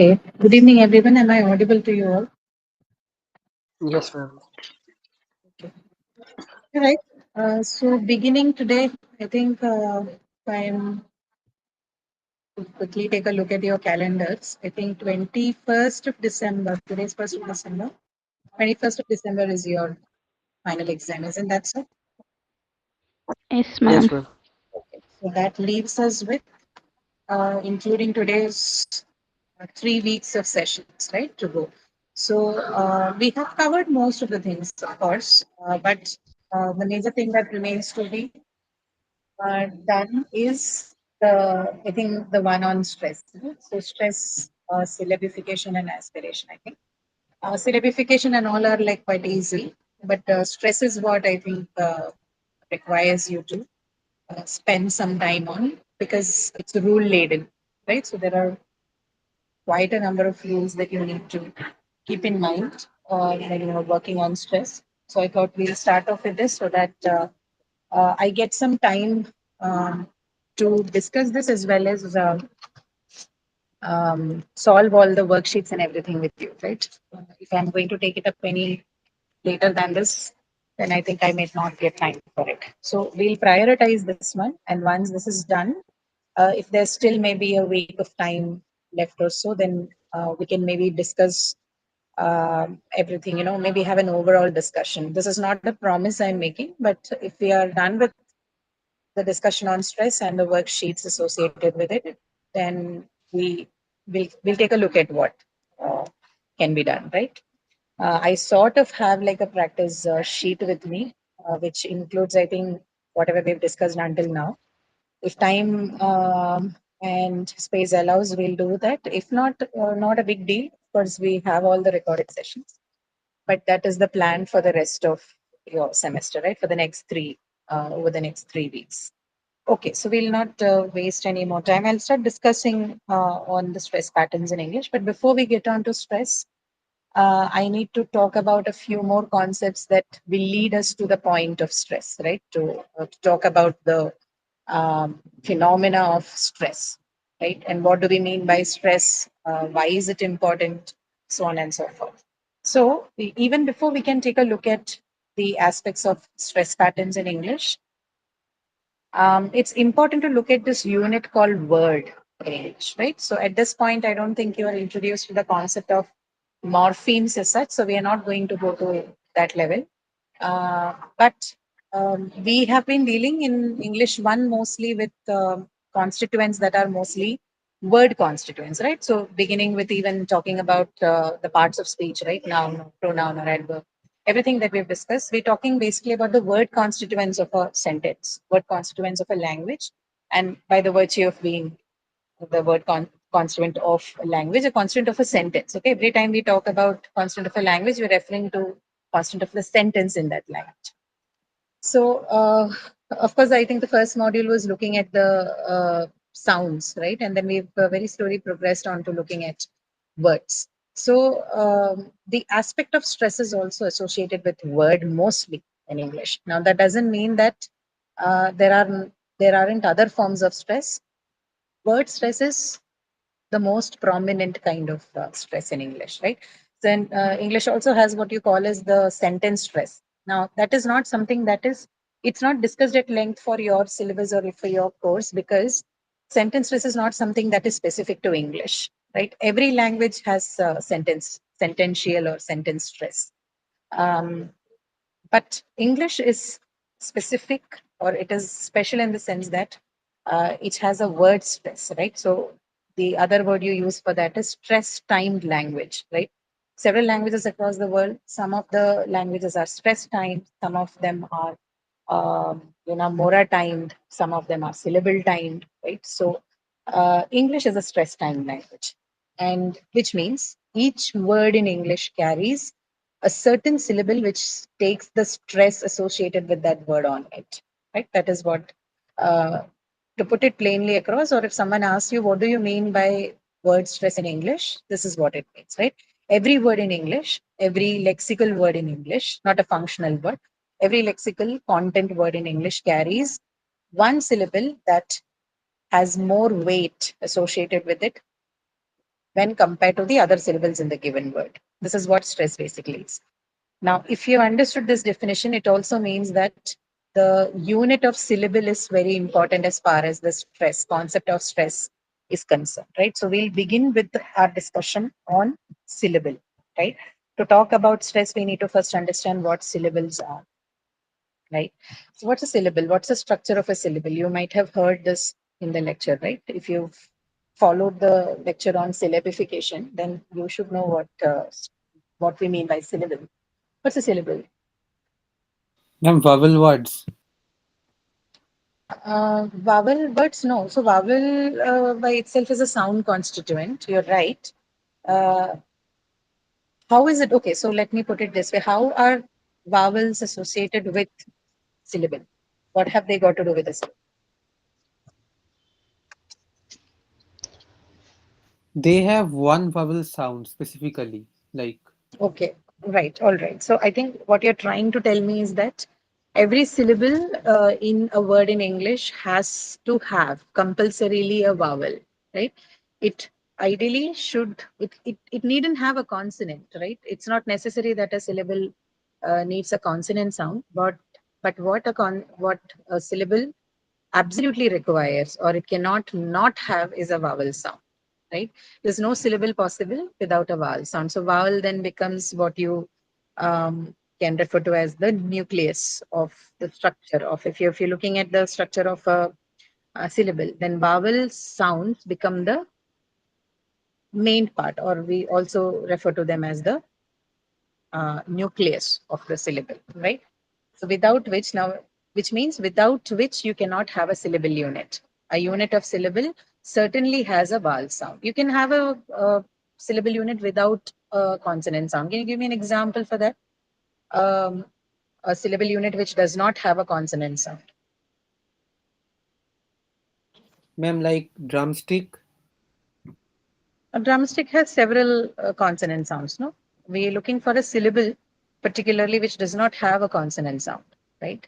Okay. Good evening, everyone. Am I audible to you all? Yes, ma'am. Okay. All right. So beginning today, I think I'm to quickly take a look at your calendars. I think 21st of December, today's 1st of December, 21st of December is your final exam, isn't that so? Yes, Yes, ma'am. ma'am. Okay. So that leaves us with, including today's 3 weeks of sessions, right, to go. So we have covered most of the things, of course, but the major thing that remains to be done is I think the one on stress. So stress, syllabification and aspiration, I think. Syllabification and all are like quite easy, but stress is what I think requires you to spend some time on because it's rule laden, right? So there are quite a number of rules that you need to keep in mind when you're working on stress. So I thought we'll start off with this so that I get some time um, to discuss this as well as solve all the worksheets and everything with you, right? If I'm going to take it up any later than this, then I think I may not get time for it. So we'll prioritize this one. And once this is done, if there's still maybe a week of time left or so, then we can maybe discuss everything, maybe have an overall discussion. This is not a promise I'm making, but if we are done with the discussion on stress and the worksheets associated with it, then we'll take a look at what uh, can be done, right? I sort of have like a practice sheet with me, which includes, I think, whatever we've discussed until now. If time and space allows, we'll do that. If not, not a big deal. Of course, we have all the recorded sessions, but that is the plan for the rest of your semester, right? For the next over the next 3 weeks. Okay, so we'll not waste any more time. I'll start discussing on the stress patterns in English. But before we get on to stress, I need to talk about a few more concepts that will lead us to the point of stress, right? To talk about the phenomena of stress, right? And what do we mean by stress? Why is it important? So on and so forth. So, even before we can take a look at the aspects of stress patterns in English, it's important to look at this unit called word in English, right? So at this point, I don't think you are introduced to the concept of morphemes as such. So we are not going to go to that level. But we have been dealing in English one mostly with constituents that are mostly word constituents, right? So beginning with even talking about the parts of speech, right? Noun, pronoun, or adverb, everything that we've discussed, we're talking basically about the word constituents of a sentence, word constituents of a language, and by the virtue of being the constituent of a language, a constituent of a sentence. Okay, every time we talk about constituent of a language, we're referring to constituent of the sentence in that language. So, of course, I think the first module was looking at the sounds, right? And then we've very slowly progressed on to looking at words. So, the aspect of stress is also associated with word mostly in English. Now, that doesn't mean that uh, there are there aren't other forms of stress. Word stress is the most prominent kind of stress in English, right? Then English also has what you call as the sentence stress. Now, that is not something that it's not discussed at length for your syllabus or for your course because sentence stress is not something that is specific to English, right? Every language has sentential or sentence stress. Um, but English is specific or it is special in the sense that it has a word stress, right? So the other word you use for that is stress timed language, right? Several languages across the world, some of the languages are stress timed, some of them are mora timed, some of them are syllable timed, right? So English is a stress timed language, and which means each word in English carries a certain syllable which takes the stress associated with that word on it, right? That is what, uh, to put it plainly across, or if someone asks you, what do you mean by word stress in English? This is what it means, right? Every word in English, every lexical word in English, not a functional word, every lexical content word in English carries one syllable that has more weight associated with it when compared to the other syllables in the given word. This is what stress basically is. Now, if you understood this definition, it also means that the unit of syllable is very important as far as the stress, concept of stress is concerned, right? So we'll begin with our discussion on syllable, right? To talk about stress, we need to first understand what syllables are, right? So what's a syllable? What's the structure of a syllable? You might have heard this in the lecture, right? If you've followed the lecture on syllabification, then you should know what we mean by syllable. What's a syllable? Vowel words. Vowel words, no. So vowel by itself is a sound constituent. You're right. Uh, how is it? Okay, so let me put it this way. How are vowels associated with syllable? What have they got to do with this? They have one vowel sound specifically, like Okay, right. All right. So I think what you're trying to tell me is that every syllable in a word in English has to have compulsorily a vowel, right? It ideally should, it needn't have a consonant, right? It's not necessary that a syllable needs a consonant sound, but what a syllable absolutely requires or it cannot not have is a vowel sound, right? There's no syllable possible without a vowel sound. So vowel then becomes what you can refer to as the nucleus of the structure of, if you're looking at the structure of a syllable, then vowel sounds become the main part, or we also refer to them as the nucleus of the syllable, right? So without which now, which means without which you cannot have a syllable unit. A unit of syllable certainly has a vowel sound. You can have a syllable unit without a consonant sound. Can you give me an example for that? Um, a syllable unit which does not have a consonant sound. ma'am, like drumstick. A drumstick has several consonant sounds, no? We're looking for a syllable, particularly which does not have a consonant sound, right?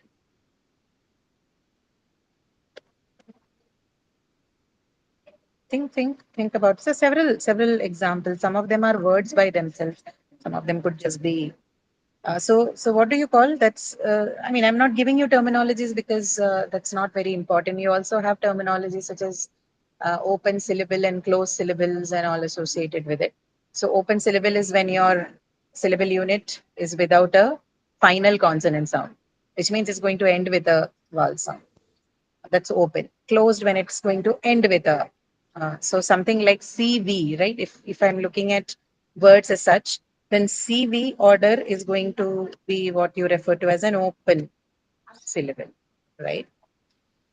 Think about, so several examples. Some of them are words by themselves, some of them could just be so what do you call that's I mean, I'm not giving you terminologies because that's not very important. You also have terminologies such as open syllable and closed syllables and all associated with it. So open syllable is when your syllable unit is without a final consonant sound, which means it's going to end with a vowel sound. That's open. Closed when it's going to end with a so something like CV, right? If I'm looking at words as such, then CV order is going to be what you refer to as an open syllable, right?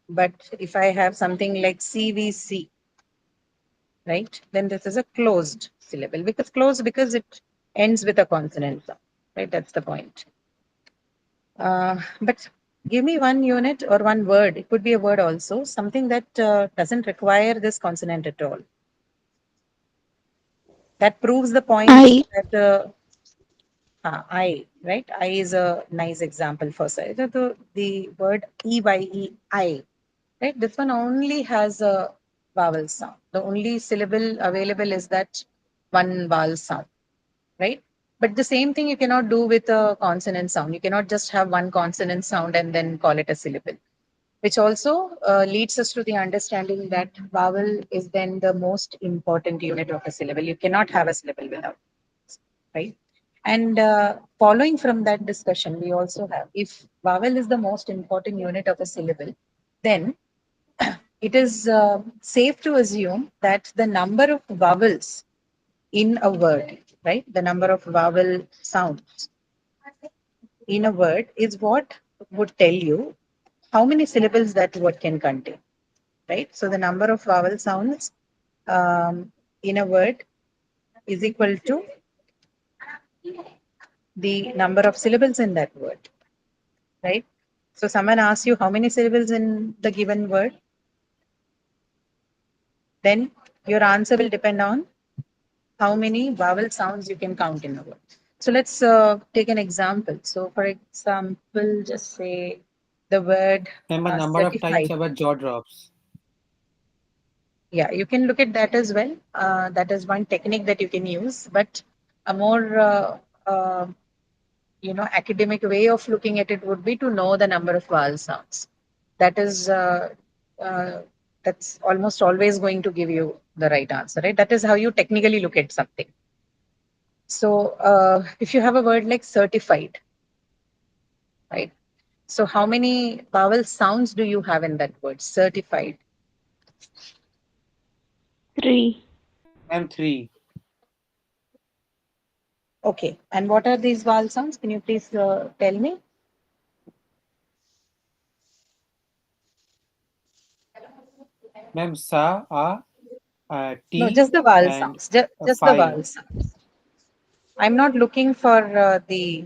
But if I have something like CVC, right, then this is a closed syllable, because it ends with a consonant sound, right? That's the point. But give me one unit or one word. It could be a word also, something that doesn't require this consonant at all. That proves the point I. that I, right? I is a nice example for say the word EYE, right? This one only has a vowel sound. The only syllable available is that one vowel sound, right? But the same thing you cannot do with a consonant sound. You cannot just have one consonant sound and then call it a syllable, which also leads us to the understanding that vowel is then the most important unit of a syllable. You cannot have a syllable without, right? And following from that discussion, we also have, if vowel is the most important unit of a syllable, then it is safe to assume that the number of vowels in a word, right? The number of vowel sounds in a word is what would tell you how many syllables that word can contain, right? So the number of vowel sounds in a word is equal to the number of syllables in that word, right? So someone asks you how many syllables in the given word, then your answer will depend on how many vowel sounds you can count in a word. So let's take an example. So for example, just say the word Ma'am, a number of times certified. our jaw drops. Yeah, you can look at that as well. That is one technique that you can use, but a more academic way of looking at it would be to know the number of vowel sounds. That is uh, that's almost always going to give you the right answer, right? That is how you technically look at something. So if you have a word like certified, right? So how many vowel sounds do you have in that word? Certified. 3. Ma'am, 3. Okay. And what are these vowel sounds? Can you please tell me? Ma'am, sa, No, t, just the vowel and sounds. Just the 5. vowel sounds. I'm not looking for the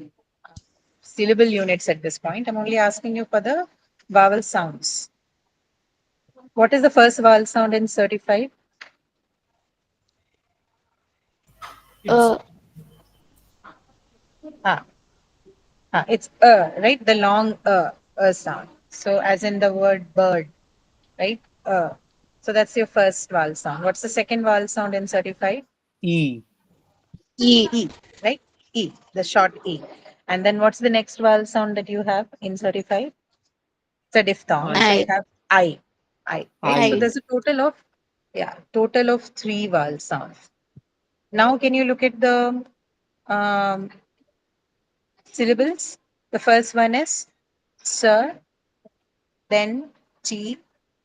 syllable units at this point. I'm only asking you for the vowel sounds. What is the first vowel sound in certified? Uh, Ah, it's right? The long sound. So as in the word bird, right? So that's your first vowel sound. What's the second vowel sound in certified? E. E. E, right? E, the short E. And then what's the next vowel sound that you have in certified? It's a diphthong. So you I. have I, right? So I. I. there's a total of three vowel sounds. Now, can you look at the um, syllables? The first one is sir, then tea,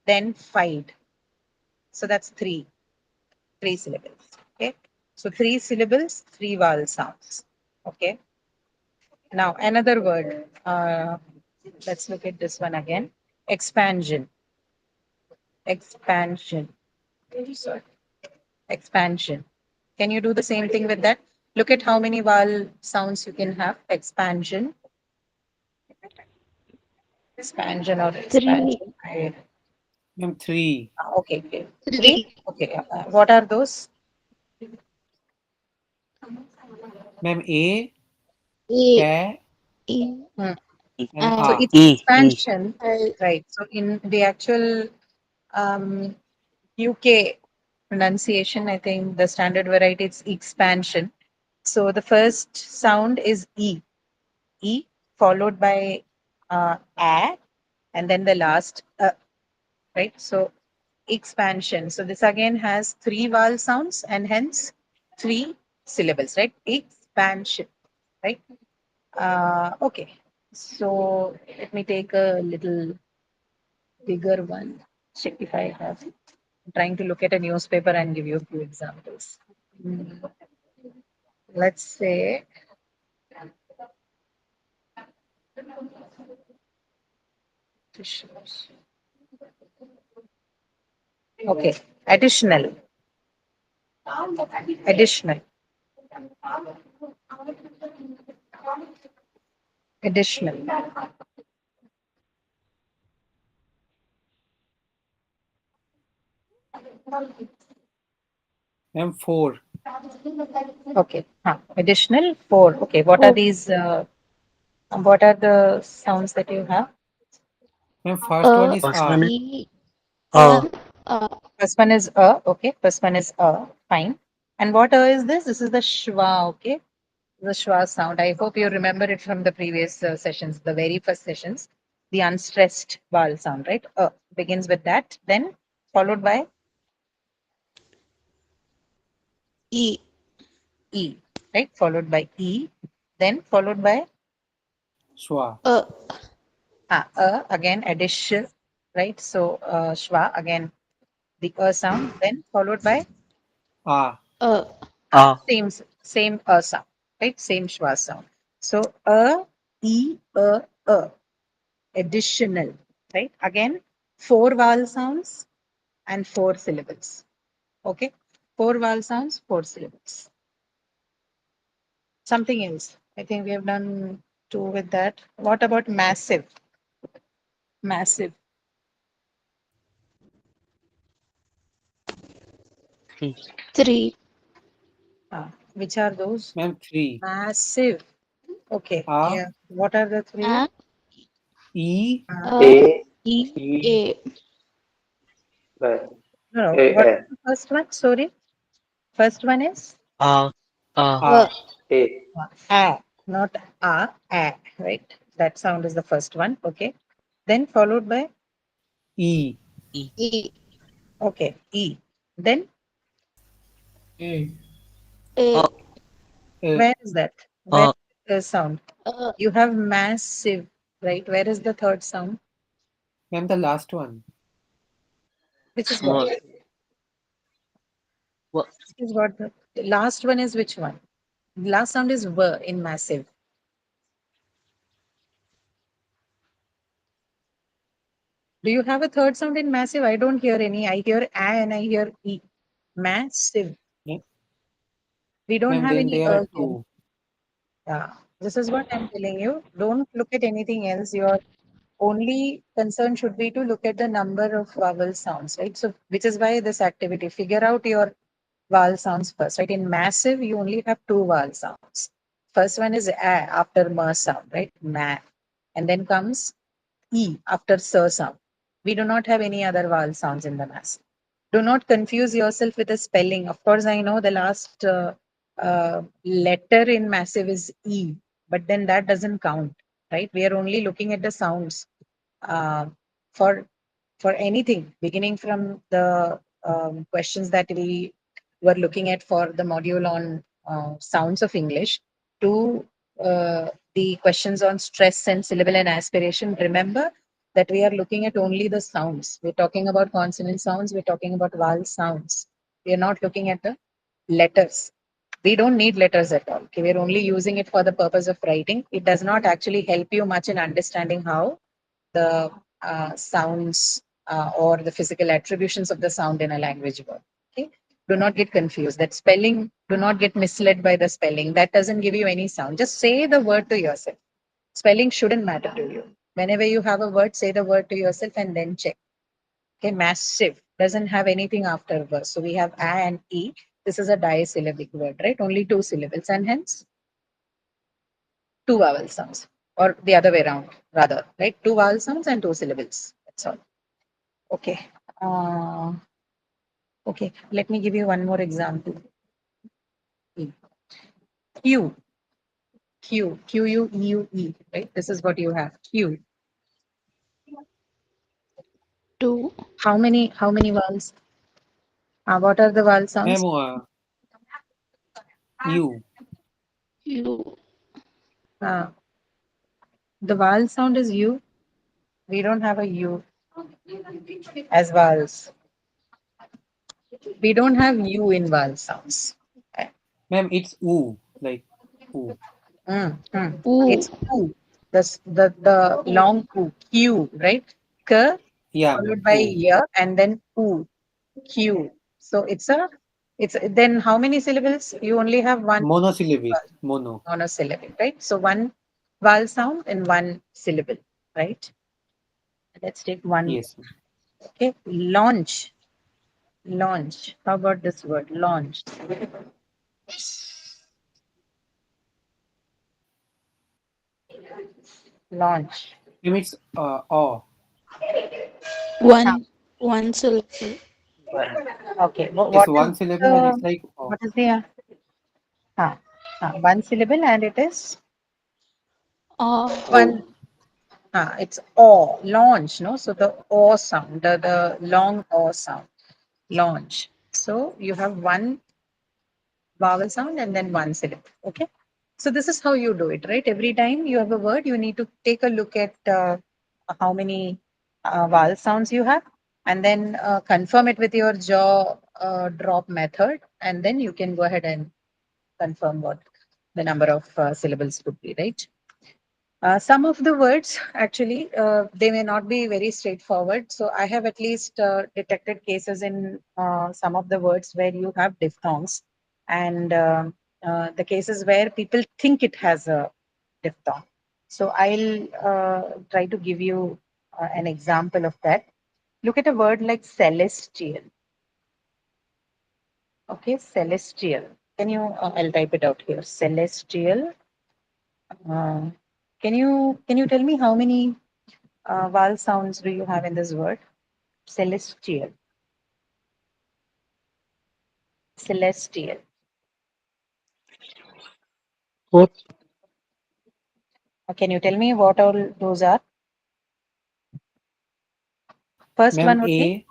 then fied. So that's three syllables. Okay. So three syllables, three vowel sounds. Okay. Now another word. Let's look at this one again. Expansion. Expansion. Sorry. Expansion. Can you do the same thing with that? Look at how many vowel sounds you can have. Expansion. Expansion or 3. expansion. Ma'am, 3. Okay. Okay. Three. 3. Okay. What are those? Ma'am, A, E. K, E. Hmm. and So I. A. it's expansion, I. right? So in the actual um, UK pronunciation, I think the standard variety it's expansion. So the first sound is E, followed by A, and then the last right? So expansion. So this again has three vowel sounds and hence three syllables, right? Expansion, right? Okay. So let me take a little bigger one. Check if I have. I'm trying to look at a newspaper and give you a few examples. Mm, Let's say okay, additional, additional, additional. Ma'am, 4. Okay, additional four. Okay, what are 4. these? What are the sounds that you have? Ma'am, first one is First A. one is E. uh, First one is okay. First one is fine. And what is this? This is the schwa, okay? The schwa sound. I hope you remember it from the previous sessions, the very first sessions. The unstressed vowel sound, right? Begins with that, then followed by E. E, right? Followed by E, then followed by Schwa. again addition, right? So schwa again the sound, then followed by A. uh, same sound, right? Same schwa sound. So e additional, right? Again, four vowel sounds and four syllables. Okay, four vowel sounds, four syllables. Something else. I think we have done two with that. What about massive? Massive. 3. 3. Which are those? Ma'am, 3. Massive. Okay. A, Yeah. What are the three? A. E, Uh, A. E. A. No, A, what A, is the first one? Sorry. First one is A. A. A, a, not a, right? That sound is the first one. Okay. Then followed by, E. E. okay, E. Then A. where is that? Where A. is the sound? A. You have massive, right? Where is the third sound? Ma'am, the last one. Which is Small. what? What? This is what the last one is which one? Last sound is V in massive. Do you have a third sound in massive? I don't hear any. I hear A and I hear E. Massive. Yeah. We don't Ma'am, have then any there are here. two. Yeah. This is what I'm telling you. Don't look at anything else. Your only concern should be to look at the number of vowel sounds, right? So, which is why this activity, figure out your vowel sounds first, right? In massive, you only have two vowel sounds. First one is A after M sound, right? Ma. And then comes E after S sound. We do not have any other vowel sounds in the massive. Do not confuse yourself with the spelling. Of course, I know the last letter in massive is E, but then that doesn't count, right? We are only looking at the sounds uh, for anything, beginning from the questions that we were looking at for the module on sounds of English to the questions on stress and syllable and aspiration. Remember that we are looking at only the sounds. We're talking about consonant sounds, we're talking about vowel sounds. We are not looking at the letters. We don't need letters at all. Okay, we're only using it for the purpose of writing. It does not actually help you much in understanding how the sounds or the physical attributions of the sound in a language work. Okay, do not get confused. That spelling, do not get misled by the spelling. That doesn't give you any sound. Just say the word to yourself. Spelling shouldn't matter to you. Whenever you have a word, say the word to yourself and then check. Okay, massive doesn't have anything after verse. So we have a and e. This is a disyllabic word, right? Only two syllables and hence two vowel sounds, or the other way around, rather, right? Two vowel sounds and two syllables. That's all. Okay. Uh, okay. Let me give you one more example. Q, Q-U-E-U-E, right? This is what you have. Q. 2. How many vowels? What are the vowel sounds? Ma'am, U. U. Uh, the vowel sound is U. We don't have a U as vowels. We don't have U in vowel sounds. Ma'am, it's U. Like U. U. It's Q. The long Q. Q, right? K Yeah, followed ma'am. by U. Y and then U. Q. So it's then how many syllables? You only have one Monosyllabic. Mono. monosyllable, right? So one vowel sound and one syllable, right? Let's take one. Yes, ma'am. Okay. Launch. Launch. How about this word? Launch. Launch. Ma'am, it's O. 1. 1 syllable. Okay. It's one syllable and it's like O. What is the one syllable and it is O. one. It's O. Launch. No. So the O sound, the long O sound. Launch. So you have one vowel sound and then one syllable. Okay. So this is how you do it, right? Every time you have a word, you need to take a look at how many vowel sounds you have, and then confirm it with your jaw drop method, and then you can go ahead and confirm what the number of syllables could be, right? Some of the words actually they may not be very straightforward. So I have at least detected cases in some of the words where you have diphthongs, and the cases where people think it has a diphthong. So I'll try to give you an example of that. Look at a word like celestial. Okay, celestial. Can you? I'll type it out here. Celestial. Uh, can you tell me how many vowel sounds do you have in this word? Celestial. celestial. Both. Can you tell me what all those are? First Ma'am, one would be, A,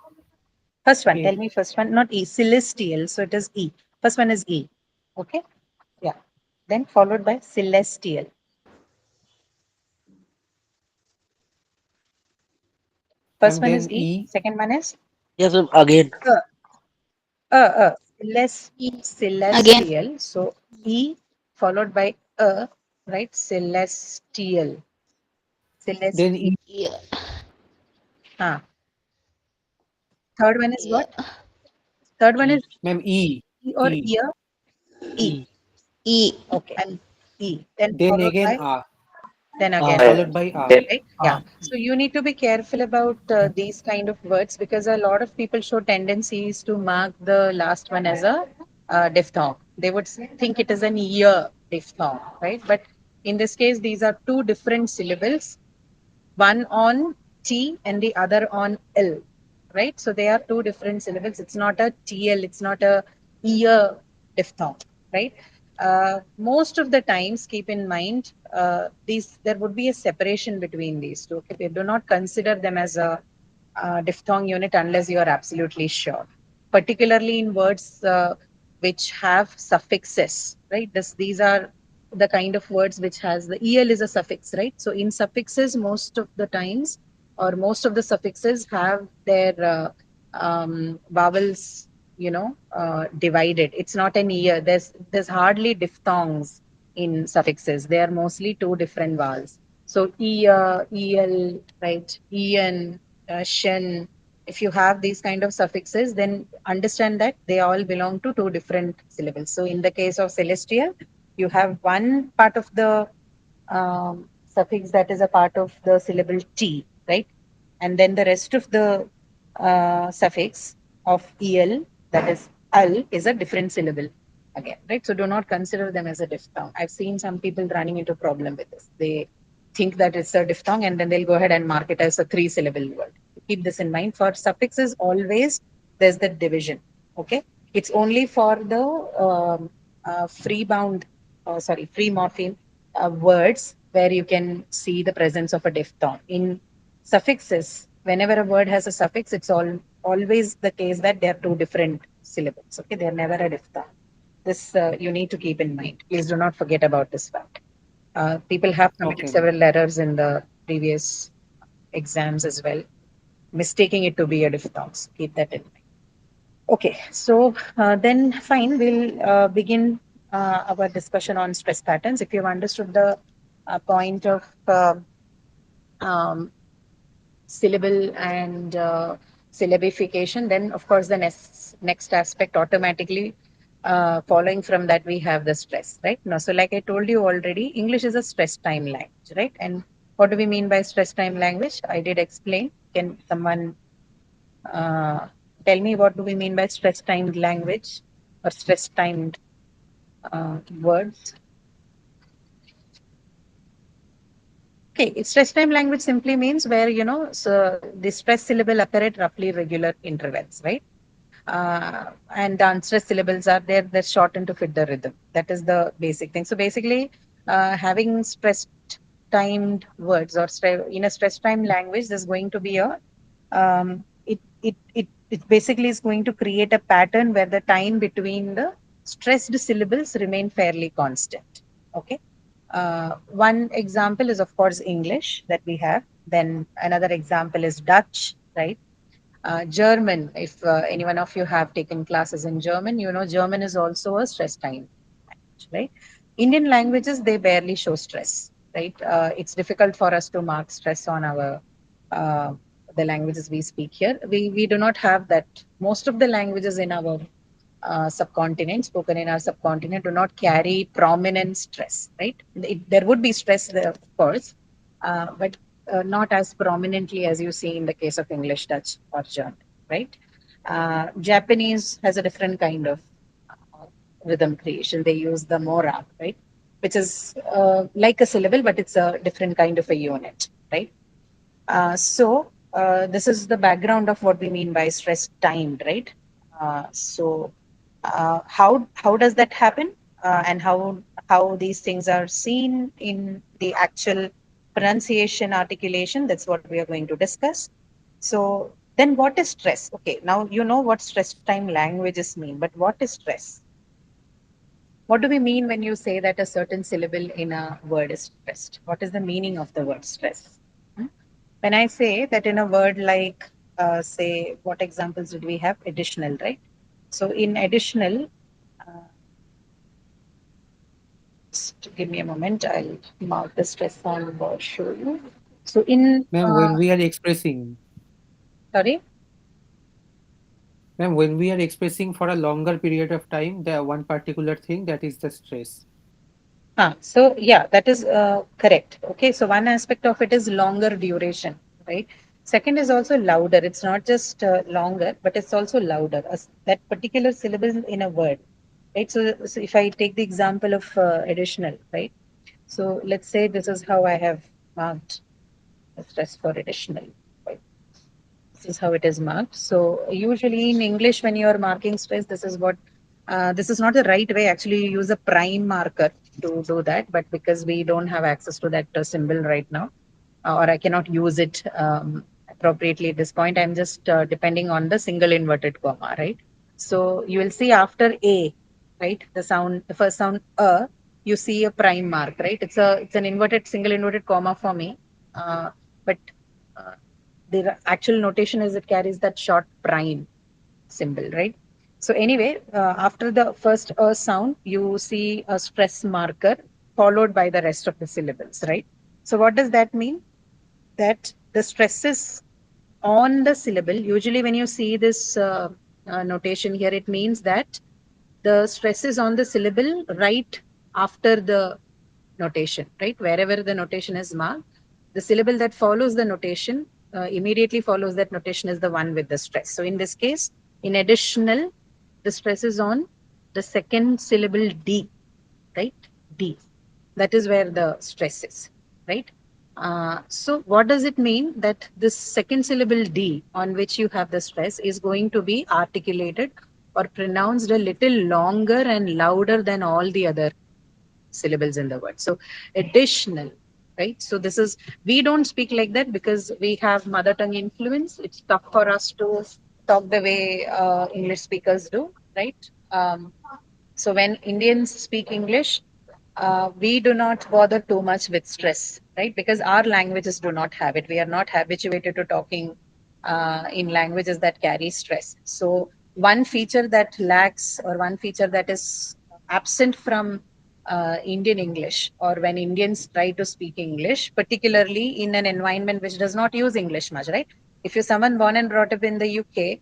first one, tell A. me first one, not E, celestial. So it is E. First one is E. Okay. Yeah. Then followed by celestial. First Ma'am, one is then E. E, Second one is Yes, ma'am. Again. uh, E. Again. celestial. So E followed by right? Celestial. then Celestial. E, Yeah. Ah. Third one is what? Yeah. Third one E. is ma'am, E, E or E. ear? E. E. E. Okay. And E. Then Then followed again by, A, then again Ah. R. followed by A. Right? Yeah. A. So you need to be careful about these kind of words because a lot of people show tendencies to mark the last one as a diphthong. They would think it is an ear diphthong, right? But in this case, these are two different syllables, one on T and the other on L, right? So they are two different syllables. It's not a TL, it's not a ear diphthong, right? Most of the times, keep in mind, these there would be a separation between these two. Okay? We do not consider them as a diphthong unit unless you are absolutely sure. Particularly in words which have suffixes, right? These are the kind of words which has the el is a suffix, right? So in suffixes, most of the times or most of the suffixes have their vowels, divided. It's not an ear. There's hardly diphthongs in suffixes. They are mostly two different vowels. So ear, el, right? Ian, shen. If you have these kind of suffixes, then understand that they all belong to two different syllables. So in the case of celestial, you have one part of the suffix that is a part of the syllable T, right? And then the rest of the suffix of el, that is al, is a different syllable again, right? So do not consider them as a diphthong. I've seen some people running into problem with this. They think that it's a diphthong and then they'll go ahead and mark it as a three-syllable word. Keep this in mind. For suffixes, always there's the division. Okay, it's only for the free morpheme words where you can see the presence of a diphthong. In suffixes, whenever a word has a suffix, it's always the case that they are two different syllables. Okay, they're never a diphthong. This you need to keep in mind. Please do not forget about this fact. People have committed Okay, ma'am. several errors in the previous exams as well, mistaking it to be a diphthong. So keep that in mind. Okay, so then fine, we'll begin our discussion on stress patterns. If you've understood the point of um, syllable and syllabification, then of course the next aspect automatically following from that we have the stress, right? Now, so like I told you already, English is a stress time language, right? And what do we mean by stress time language? I did explain. Can someone uh, tell me what do we mean by stress timed language or stress timed words? Okay, stress time language simply means where, so the stress syllable occur at roughly regular intervals, right? And the unstressed syllables are there, they're shortened to fit the rhythm. That is the basic thing. So basically, having stress timed words or in a stress time language, there's going to be it basically is going to create a pattern where the time between the stressed syllables remain fairly constant. Okay. One example is, of course, English that we have. Then another example is Dutch, right? German, if any one of you have taken classes in German, you know German is also a stress time language, right? Indian languages, they barely show stress, right? It's difficult for us to mark stress on our uh, the languages we speak here. We do not have that. Most of the languages in our subcontinent, spoken in our subcontinent, do not carry prominent stress, right? There would be stress there, of course, but not as prominently as you see in the case of English, Dutch, or German, right? Japanese has a different kind of rhythm creation. They use the mora, right? Which is like a syllable, but it's a different kind of a unit, right? This is the background of what we mean by stress timed, right? So How does that happen? And how these things are seen in the actual pronunciation articulation? That's what we are going to discuss. So then what is stress? Okay, now you know what stress time languages mean, but what is stress? What do we mean when you say that a certain syllable in a word is stressed? What is the meaning of the word stress? Hmm? When I say that in a word like, say, what examples did we have? Additional, right? So in additional, uh, just give me a moment. I'll mark the stress on word, show you. So in, Ma'am, when we are expressing, sorry? ma'am, when we are expressing for a longer period of time, the one particular thing that is the stress. So yeah, that is correct. Okay, so one aspect of it is longer duration, right? Second is also louder. It's not just longer, but it's also louder. As that particular syllable in a word, right? So if I take the example of additional, right? So let's say this is how I have marked the stress for additional. Right? This is how it is marked. So usually in English, when you are marking stress, this is not the right way. Actually, you use a prime marker to do that, but because we don't have access to that symbol right now, or I cannot use it appropriately at this point, I'm just depending on the single inverted comma, right? So you will see after A, right, the first sound you see a prime mark, right? It's an inverted single inverted comma for me, but uh, the actual notation is it carries that short prime symbol, right? So anyway, after the first sound, you see a stress marker followed by the rest of the syllables, right? So what does that mean? That the stresses on the syllable, usually when you see this notation here, it means that the stress is on the syllable right after the notation, right? Wherever the notation is marked, the syllable that follows the notation immediately follows that notation is the one with the stress. So in this case, in additional, the stress is on the second syllable D, right? D. That is where the stress is, right? So what does it mean that this second syllable D on which you have the stress is going to be articulated or pronounced a little longer and louder than all the other syllables in the word. So additional, right? So this is, we don't speak like that because we have mother tongue influence. It's tough for us to talk the way English speakers do, right? So when Indians speak English, we do not bother too much with stress, right? Because our languages do not have it. We are not habituated to talking in languages that carry stress. So one feature that lacks or one feature that is absent from Indian English, or when Indians try to speak English, particularly in an environment which does not use English much, right? If you're someone born and brought up in the UK,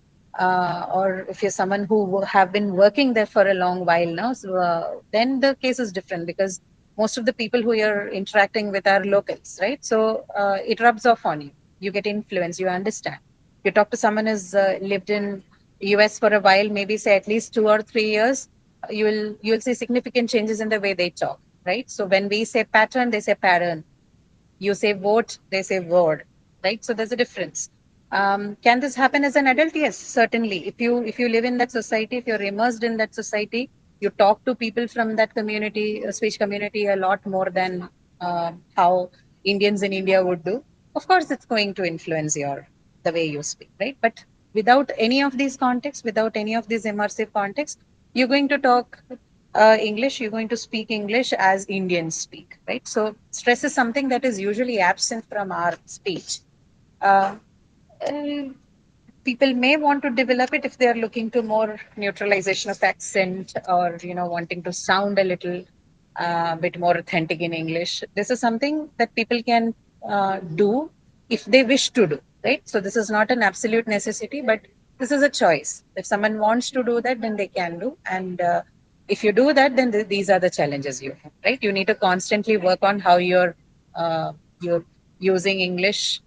or if you're someone who have been working there for a long while now, so then the case is different because most of the people who you're interacting with are locals, right? So it rubs off on you. You get influence. You understand. You talk to someone who's lived in US for a while, maybe say at least 2 or 3 years. You'll see significant changes in the way they talk, right? So when we say pattern, they say pattern. You say vote, they say word, right? So there's a difference. Can this happen as an adult? Yes, certainly. If you live in that society, if you're immersed in that society, you talk to people from that community, speech community, a lot more than how Indians in India would do. Of course, it's going to influence your the way you speak, right? But without any of these contexts, without any of these immersive contexts, you're going to talk English, you're going to speak English as Indians speak, right? So stress is something that is usually absent from our speech. Uh, uh, People may want to develop it if they are looking to more neutralization of accent, or wanting to sound a little bit more authentic in English. This is something that people can do if they wish to do, right? So this is not an absolute necessity, but this is a choice. If someone wants to do that, then they can do. And if you do that, then these are the challenges you have, right? You need to constantly work on how you're using English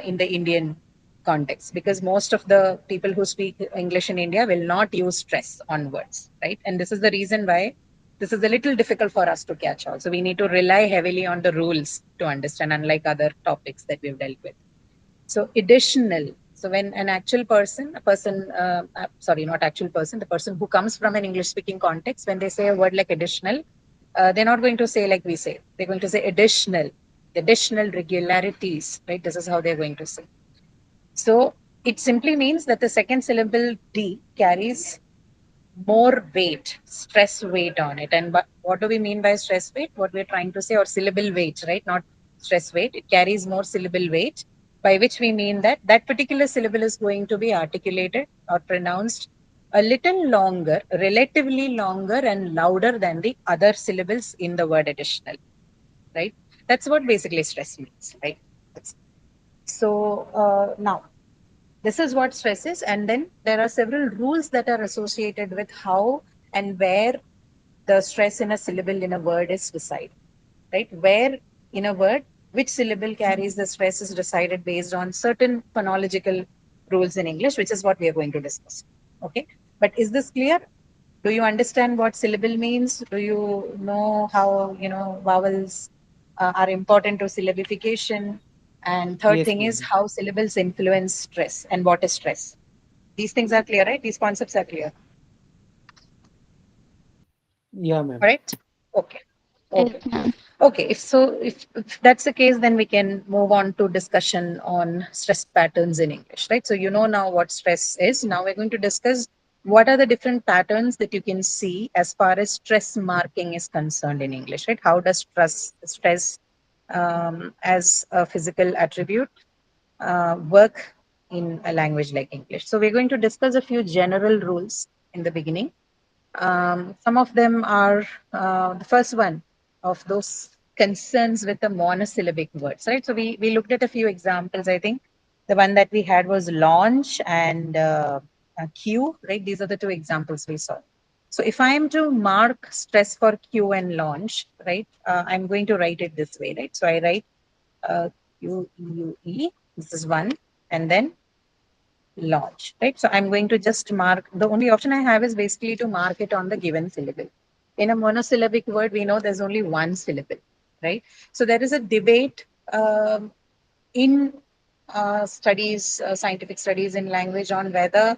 in the Indian context, because most of the people who speak English in India will not use stress on words, right? And this is the reason why this is a little difficult for us to catch on. So we need to rely heavily on the rules to understand, unlike other topics that we've dealt with. So additional. So when an actual person, sorry, not actual person, the person who comes from an English speaking context, when they say a word like additional, they're not going to say like we say. They're going to say additional regularities, right? This is how they're going to say. So it simply means that the second syllable D carries more weight, stress weight on it. And what do we mean by stress weight? What we're trying to say, or syllable weight, right? Not stress weight. It carries more syllable weight, by which we mean that that particular syllable is going to be articulated or pronounced a little longer, relatively longer and louder than the other syllables in the word additional, right? That's what basically stress means, right? So now, this is what stress is. And then there are several rules that are associated with how and where the stress in a syllable in a word is decided, right? Where in a word, which syllable carries the stress is decided based on certain phonological rules in English, which is what we are going to discuss. Okay. But is this clear? Do you understand what syllable means? Do you know how, vowels are important to syllabification? And third Yes, thing is ma'am. how syllables influence stress and what is stress. These things are clear, right? These concepts are clear. Yeah, ma'am. Correct? Okay. Okay. Yes, ma'am. Okay. If that's the case, then we can move on to discussion on stress patterns in English, right? So you know now what stress is. Now we're going to discuss what are the different patterns that you can see as far as stress marking is concerned in English, right? How does stress as a physical attribute work in a language like English? So we're going to discuss a few general rules in the beginning. Some of them are the first one of those concerns with the monosyllabic words, right? So we looked at a few examples. I think the one that we had was launch and queue, right? These are the two examples we saw. So if I am to mark stress for queue and launch, right, I'm going to write it this way, right? So I write QUE, this is one, and then launch, right? So I'm going to just mark, the only option I have is basically to mark it on the given syllable. In a monosyllabic word, we know there's only one syllable, right? So there is a debate in studies, scientific studies in language on whether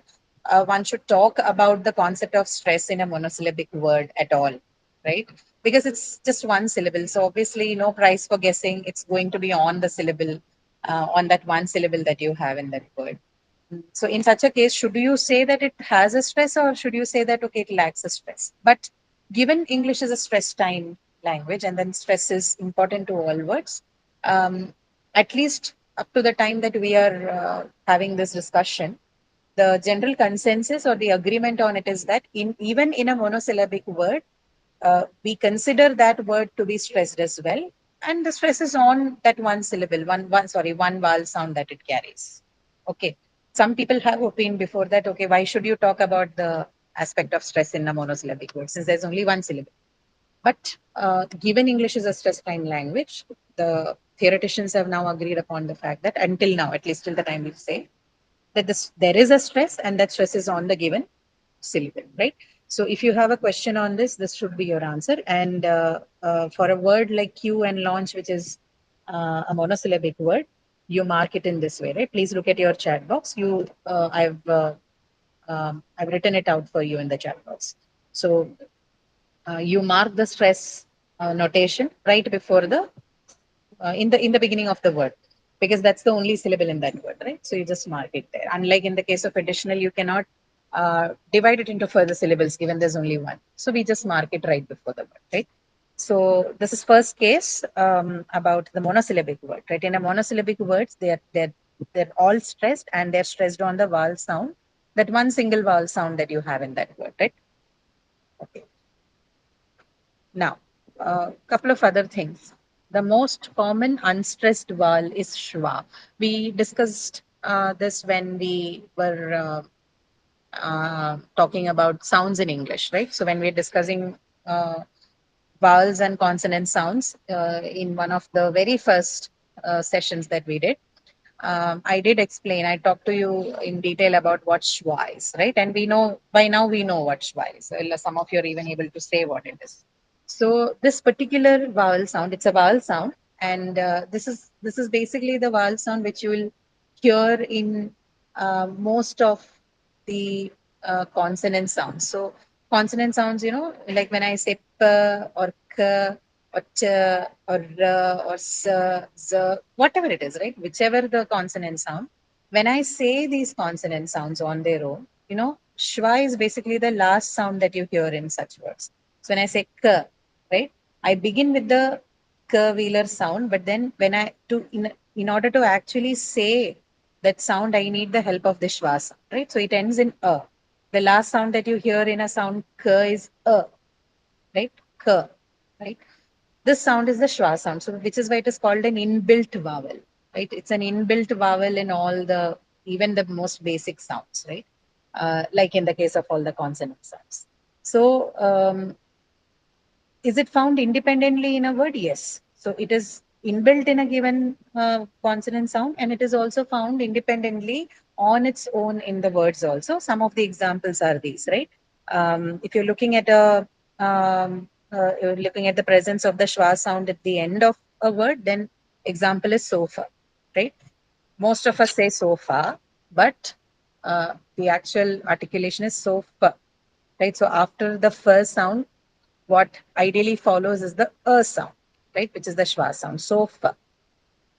one should talk about the concept of stress in a monosyllabic word at all, right? Because it's just one syllable. So obviously, no price for guessing. It's going to be on the syllable, on that one syllable that you have in that word. So in such a case, should you say that it has a stress or should you say that, okay, it lacks a stress? But given English is a stress time language and then stress is important to all words, at least up to the time that we are having this discussion, the general consensus or the agreement on it is that even in a monosyllabic word, we consider that word to be stressed as well. And the stress is on that one syllable, one vowel sound that it carries. Okay. Some people have opined before that, okay, why should you talk about the aspect of stress in a monosyllabic word since there's only one syllable? But given English is a stress time language, the theoreticians have now agreed upon the fact that until now, at least till the time we say, that there is a stress and that stress is on the given syllable, right? So if you have a question on this, this should be your answer. And for a word like queue and launch, which is a monosyllabic word, you mark it in this way, right? Please look at your chat box. I've written it out for you in the chat box. So you mark the stress notation right before the in the beginning of the word, because that's the only syllable in that word, right? So you just mark it there. Unlike in the case of additional, you cannot divide it into further syllables given there's only one. So we just mark it right before the word, right? So this is first case about the monosyllabic word, right? In a monosyllabic words, they're all stressed and they're stressed on the vowel sound, that one single vowel sound that you have in that word, right? Okay. Now, a couple of other things. The most common unstressed vowel is schwa. We discussed this when we were talking about sounds in English, right? So when we're discussing vowels and consonant sounds in one of the very first sessions that we did, I did explain, I talked to you in detail about what schwa is, right? And we know, by now we know what schwa is. Some of you are even able to say what it is. So this particular vowel sound, it's a vowel sound, and this is basically the vowel sound which you will hear in most of the consonant sounds. So consonant sounds, like when I say p or k or ch or r or s, z, whatever it is, right? Whichever the consonant sound. When I say these consonant sounds on their own, shwa is basically the last sound that you hear in such words. So when I say k, right, I begin with the k wheeler sound, but then when in order to actually say that sound, I need the help of the shwa sound, right? So it ends in a. The last sound that you hear in a sound k is a, right? K, right? This sound is the shwa sound, so which is why it is called an inbuilt vowel, right? It's an inbuilt vowel in all the even the most basic sounds, right? Like in the case of all the consonant sounds. So is it found independently in a word? Yes. So it is inbuilt in a given consonant sound, and it is also found independently on its own in the words also. Some of the examples are these, right? If you're looking at the presence of the schwa sound at the end of a word, then example is sofa, right? Most of us say sofa, but the actual articulation is sofa, right? So after the first sound, what ideally follows is the sound, right? Which is the schwa sound. Sofa.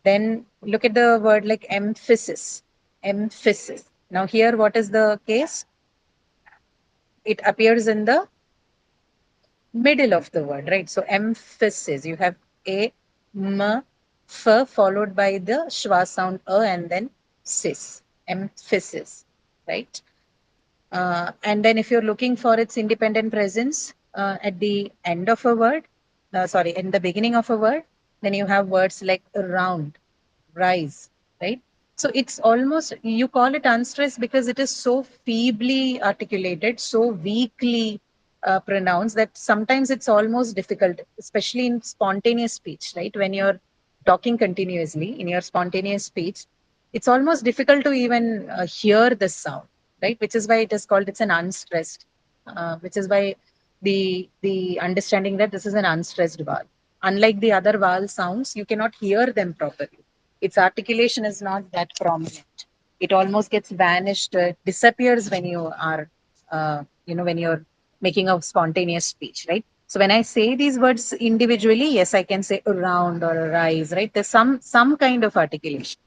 Then look at the word like emphasis. Emphasis. Now here, what is the case? It appears in the middle of the word, right? So emphasis. You have a, m, f followed by the schwa sound and then sis. Emphasis, right? And then if you're looking for its independent presence at the end of a word, sorry, in the beginning of a word, then you have words like round, rise, right? So it's almost, you call it unstressed because it is so feebly articulated, so weakly pronounced that sometimes it's almost difficult, especially in spontaneous speech, right? When you're talking continuously in your spontaneous speech, it's almost difficult to even hear the sound, right? Which is why it is called, it's an unstressed, which is why the understanding that this is an unstressed vowel. Unlike the other vowel sounds, you cannot hear them properly. Its articulation is not that prominent. It almost gets vanished, disappears when you are, when you're making a spontaneous speech, right? So when I say these words individually, yes, I can say around or arise, right? There's some kind of articulation.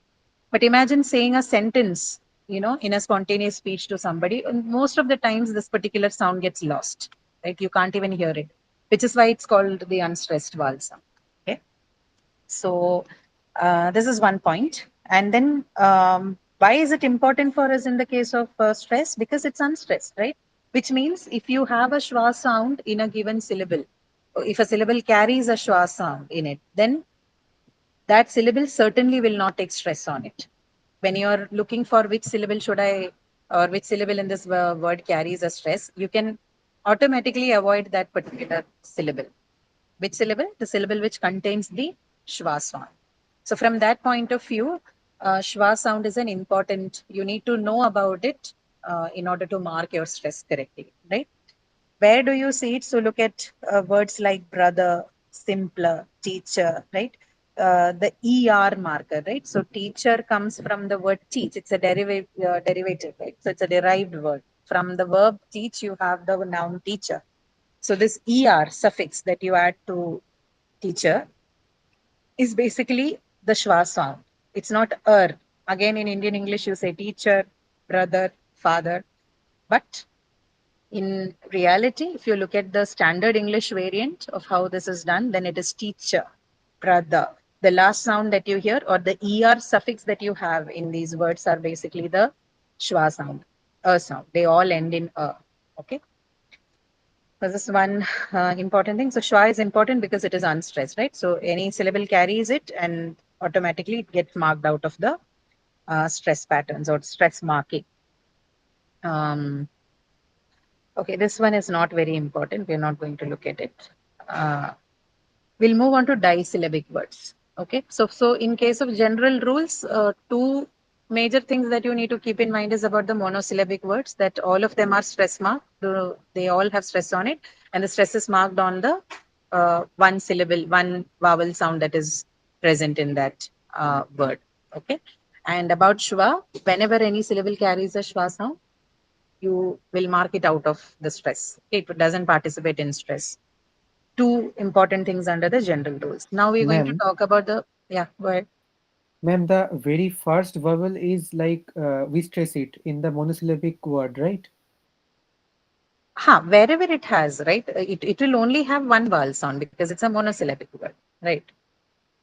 But imagine saying a sentence, in a spontaneous speech to somebody, and most of the times this particular sound gets lost, right? You can't even hear it, which is why it's called the unstressed vowel sound. Okay. So this is one point. And then why is it important for us in the case of stress? Because it's unstressed, right? Which means if you have a schwa sound in a given syllable, or if a syllable carries a schwa sound in it, then that syllable certainly will not take stress on it. When you're looking for which syllable should I, or which syllable in this word carries a stress, you can automatically avoid that particular syllable. Which syllable? The syllable which contains the schwa sound. So from that point of view, schwa sound is an important, you need to know about it in order to mark your stress correctly, right? Where do you see it? So look at words like brother, simpler, teacher, right? The ER marker, right? So teacher comes from the word teach. It's a derivative, right? So it's a derived word. From the verb teach, you have the noun teacher. So this ER suffix that you add to teacher is basically the schwa sound. It's not Again, in Indian English, you say teacher, brother, father. But in reality, if you look at the standard English variant of how this is done, then it is teacher, brother. The last sound that you hear or the ER suffix that you have in these words are basically the schwa sound, a sound. They all end in a. Okay. So this is one important thing. So schwa is important because it is unstressed, right? So any syllable carries it and automatically it gets marked out of the stress patterns or stress marking. Okay, this one is not very important. We're not going to look at it. We'll move on to disyllabic words. Okay, so in case of general rules, two major things that you need to keep in mind is about the monosyllabic words, that all of them are stress marked. They all have stress on it, and the stress is marked on the one syllable, one vowel sound that is present in that word. Okay, And about Shwa, whenever any syllable carries a Shwa sound, you will mark it out of the stress. Okay, it doesn't participate in stress. Two important things under the general rules. Now we're going to Ma'am, talk about the, yeah, go ahead. ma'am, the very first vowel is like we stress it in the monosyllabic word, right? Wherever it has, right, it will only have one vowel sound because it's a monosyllabic word, right?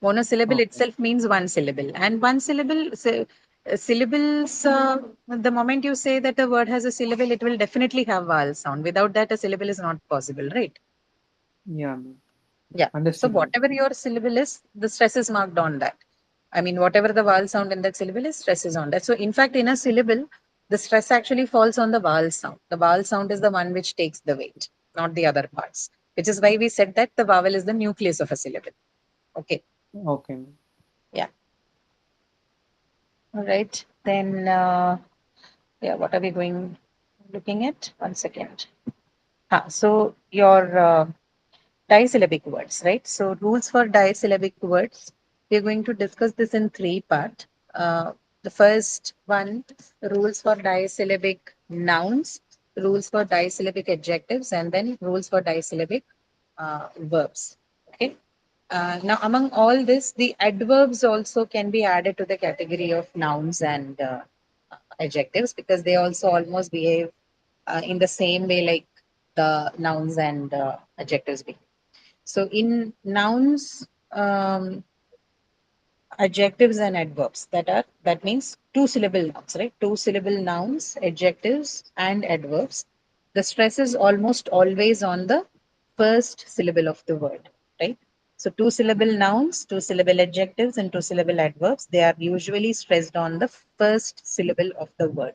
Monosyllable Okay. itself means one syllable, and one syllable, syllables, the moment you say that the word has a syllable, it will definitely have vowel sound. Without that, a syllable is not possible, right? Yeah, ma'am. Yeah. So Understood, ma'am. whatever your syllable is, the stress is marked on that. I mean, whatever the vowel sound in that syllable is, stress is on that. So in fact, in a syllable, the stress actually falls on the vowel sound. The vowel sound is the one which takes the weight, not the other parts. Which is why we said that the vowel is the nucleus of a syllable. Okay. Okay, ma'am. Yeah. All right. Then, yeah, what are we looking at? 1 second. So your disyllabic words, right? So rules for disyllabic words. We're going to discuss this in three parts. The first one, rules for disyllabic nouns, rules for disyllabic adjectives, and then rules for disyllabic verbs. Okay. Now, among all this, the adverbs also can be added to the category of nouns and adjectives because they also almost behave in the same way like the nouns and adjectives behave. So, in nouns, adjectives and adverbs, that means two syllable nouns, right? Two syllable nouns, adjectives, and adverbs. The stress is almost always on the first syllable of the word, right? So two syllable nouns, two syllable adjectives, and two syllable adverbs, they are usually stressed on the first syllable of the word.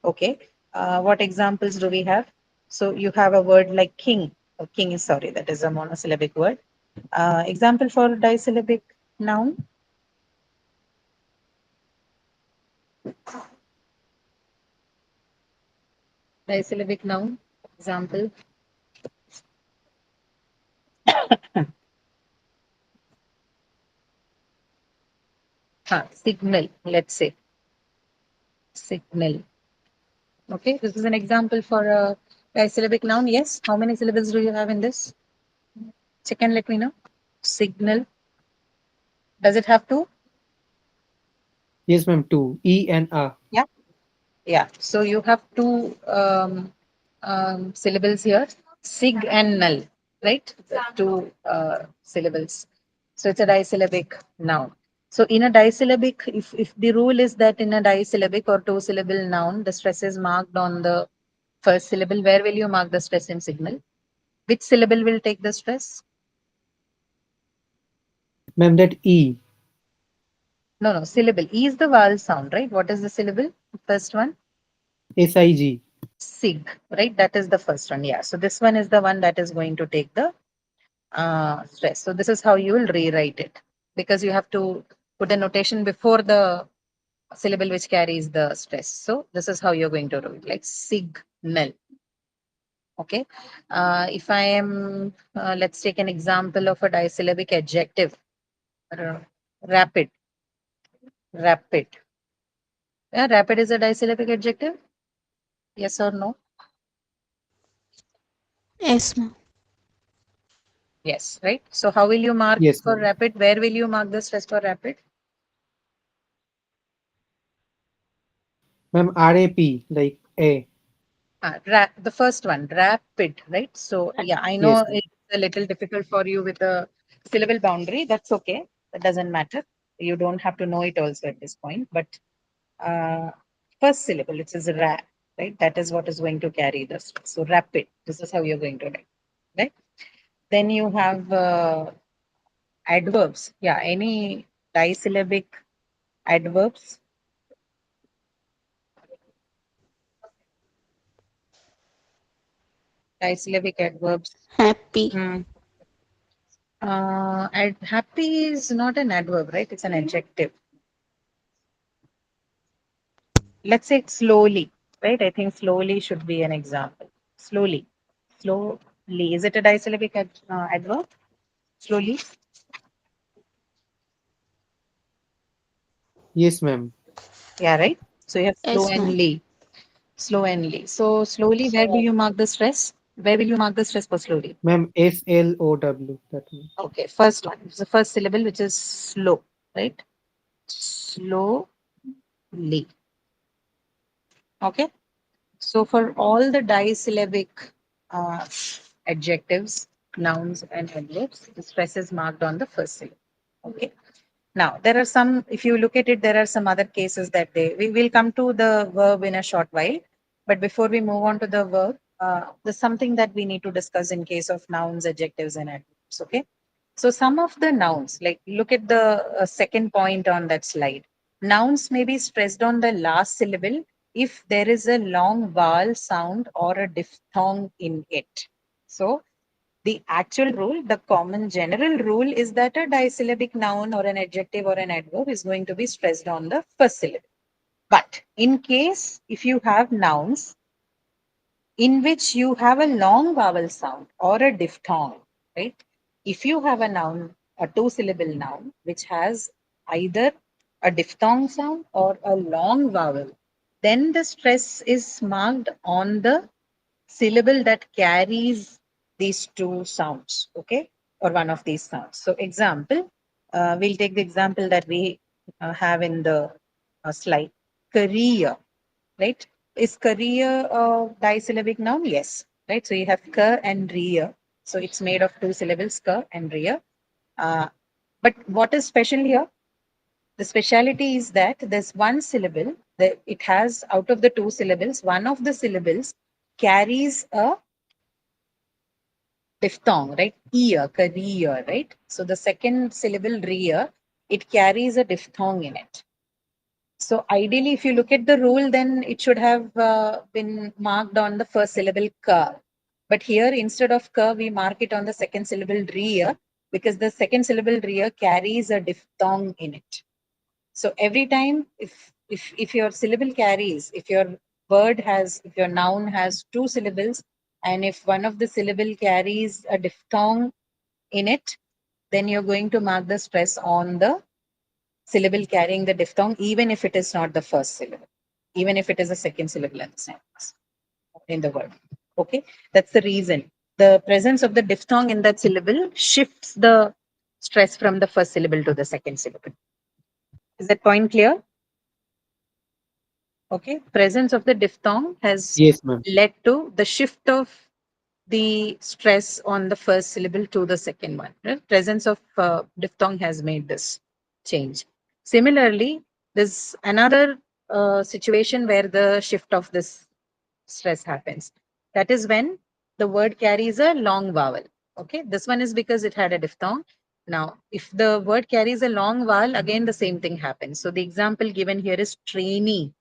Okay. What examples do we have? So you have a word like king. King is, sorry, that is a monosyllabic word. Example for disyllabic noun. Disyllabic noun. Example. Signal, let's say. Signal. Okay, this is an example for a disyllabic noun. Yes. How many syllables do you have in this? Second, let me know. Signal. Does it have two? Yes, ma'am. Two. E and A. Yeah. Yeah. So you have two syllables here, sig and null, right? The two syllables. So it's a disyllabic noun. So in a disyllabic, if the rule is that in a disyllabic or two syllable noun, the stress is marked on the first syllable, where will you mark the stress in signal? Which syllable will take the stress? Ma'am, that E. No, no, syllable. E is the vowel sound, right? What is the syllable? First one? SIG. Sig, right? That is the first one. Yeah. So this one is the one that is going to take the stress. So this is how you will rewrite it because you have to put a notation before the syllable which carries the stress. So this is how you're going to do it, like signal. Okay. If I am, let's take an example of a disyllabic adjective. R- Rapid, rapid. Yeah, rapid is a disyllabic adjective. Yes or no? Yes, ma'am. Yes, right. So how will you mark Yes, for ma'am. rapid? Where will you mark the stress for rapid? Ma'am, RAP, like A. The first one, rapid, right? So yeah, I Yes, know ma'am. it's a little difficult for you with the syllable boundary. That's okay. That doesn't matter. You don't have to know it also at this point. But uh, first syllable, it is ra, right? That is what is going to carry the stress. So rapid. This is how you're going to write, right? Then you have adverbs. Yeah, any disyllabic adverbs. Disyllabic adverbs. Happy. Hmm. Happy is not an adverb, right? It's an adjective. Let's say slowly, right? I think slowly should be an example. Slowly, slowly. Is it a disyllabic adverb? Slowly. Yes, ma'am. Yeah, right? So you have Yes, ma'am. slowly. So slowly, where do you mark the stress? Where will you mark the stress for slowly? Ma'am, SLOW. That means. Okay, first one. It's the first syllable, which is slow, right? Slowly. Okay. So for all the disyllabic uh, adjectives, nouns, and adverbs, the stress is marked on the first syllable. Okay. Now there are some. If you look at it, there are some other cases that we will come to the verb in a short while. But before we move on to the verb, there's something that we need to discuss in case of nouns, adjectives, and adverbs. Okay. So some of the nouns, like look at the second point on that slide. Nouns may be stressed on the last syllable if there is a long vowel sound or a diphthong in it. So the actual rule, the common general rule is that a disyllabic noun or an adjective or an adverb is going to be stressed on the first syllable. But in case if you have nouns in which you have a long vowel sound or a diphthong, right? If you have a noun, a two syllable noun, which has either a diphthong sound or a long vowel, then the stress is marked on the syllable that carries these two sounds, okay, or one of these sounds. So, example, we'll take the example that we have in the slide career, right? Is career a disyllabic noun? Yes, right? So, you have ka and ria. So, it's made of two syllables, ka and ria. Uh, but what is special here? The speciality is that there's one syllable that it has out of the two syllables, one of the syllables carries a diphthong, right? Ear, career, right? So the second syllable rear, it carries a diphthong in it. So ideally, if you look at the rule, then it should have been marked on the first syllable ka. But here, instead of ka, we mark it on the second syllable rear because the second syllable rear carries a diphthong in it. So every time, if your syllable carries, if your word has, if your noun has two syllables, and if one of the syllable carries a diphthong in it, then you're going to mark the stress on the syllable carrying the diphthong, even if it is not the first syllable, even if it is the second syllable in the sentence in the word. Okay, that's the reason. The presence of the diphthong in that syllable shifts the stress from the first syllable to the second syllable. Is that point clear? Okay, presence of the diphthong has Yes, ma'am. led to the shift of the stress on the first syllable to the second one. Right? Presence of diphthong has made this change. Similarly, there's another situation where the shift of this stress happens. That is when the word carries a long vowel. Okay, this one is because it had a diphthong. Now, if the word carries a long vowel, again the same thing happens. So the example given here is trainee,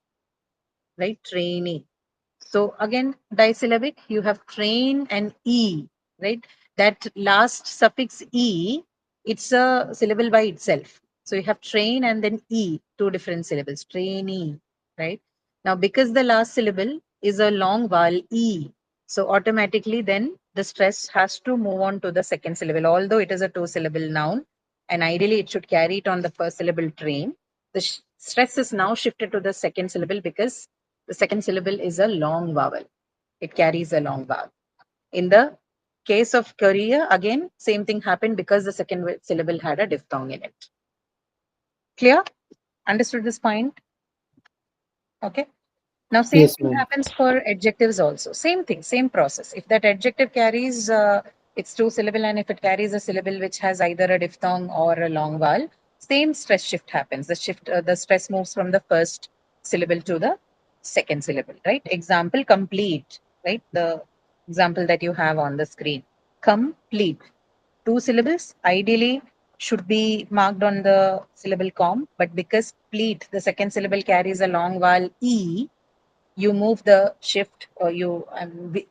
right? Trainee. So again, disyllabic, you have train and e, right? That last suffix e, it's a syllable by itself. So you have train and then e, two different syllables, trainee, right? Now, because the last syllable is a long vowel e, so automatically then the stress has to move on to the second syllable, although it is a two syllable noun, and ideally it should carry it on the first syllable train. The stress is now shifted to the second syllable because the second syllable is a long vowel. It carries a long vowel. In the case of career, again, same thing happened because the second syllable had a diphthong in it. Clear? Understood this point? Okay. Now, same Yes, thing ma'am. happens for adjectives also. Same thing, same process. If that adjective carries its two syllable and if it carries a syllable which has either a diphthong or a long vowel, same stress shift happens. The stress moves from the first syllable to the second syllable, right? Example, complete, right? The example that you have on the screen. Complete. Two syllables ideally should be marked on the syllable com, but because pleat, the second syllable carries a long vowel e, you move the shift or you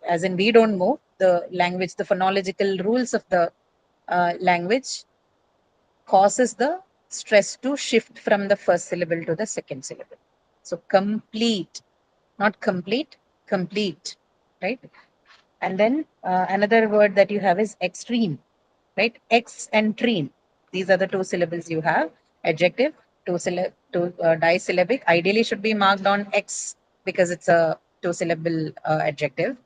as in we don't move the language, the phonological rules of the language causes the stress to shift from the first syllable to the second syllable. So complete, not complete, complete, right? And then another word that you have is extreme, right? Ex and treme, these are the two syllables you have. Adjective, two syllable, disyllabic, ideally should be marked on X because it's a two-syllable adjective.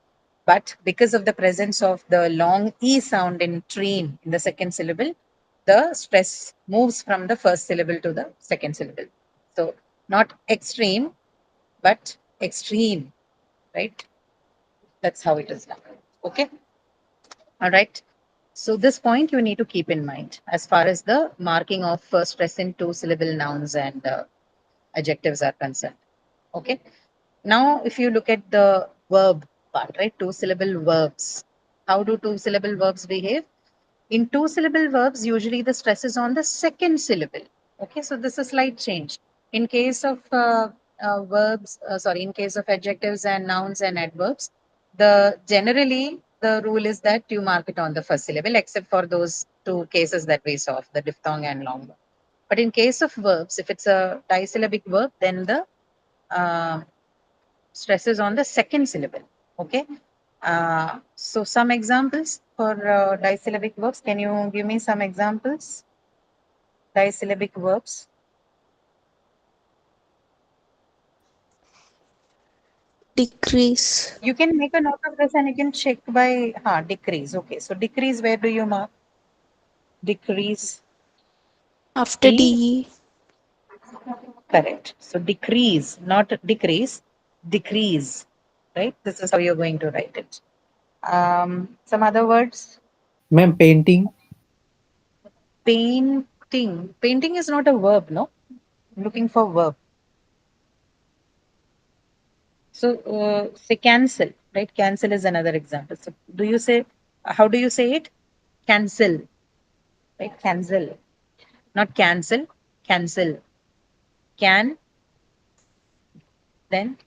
But because of the presence of the long E sound in train in the second syllable, the stress moves from the first syllable to the second syllable. So not extreme, but extreme, right? That's how it is now. Okay. All right. So this point you need to keep in mind as far as the marking of stress in two-syllable nouns and adjectives are concerned. Okay. Now, if you look at the verb part, right? Two-syllable verbs. How do two-syllable verbs behave? In two-syllable verbs, usually the stress is on the second syllable. Okay, so this is a slight change. In case of in case of adjectives and nouns and adverbs, generally the rule is that you mark it on the first syllable, except for those two cases that we saw, the diphthong and long verb. But in case of verbs, if it's a disyllabic verb, then the uh, stress is on the second syllable. Okay. So some examples for disyllabic verbs. Can you give me some examples? Disyllabic verbs. Decrease. You can make a note of this and you can check by decrease. Okay. So decrease, where do you mark? Decrease. After D. DE. Correct. So decrease, not decrease, decrease. Right? This is how you're going to write it. Some other words. Ma'am, painting. Painting. Painting is not a verb, no? I'm looking for verb. So say cancel, right? Cancel is another example. So do you say, how do you say it? Cancel, right? Cancel, not cancel, cancel. Can, then.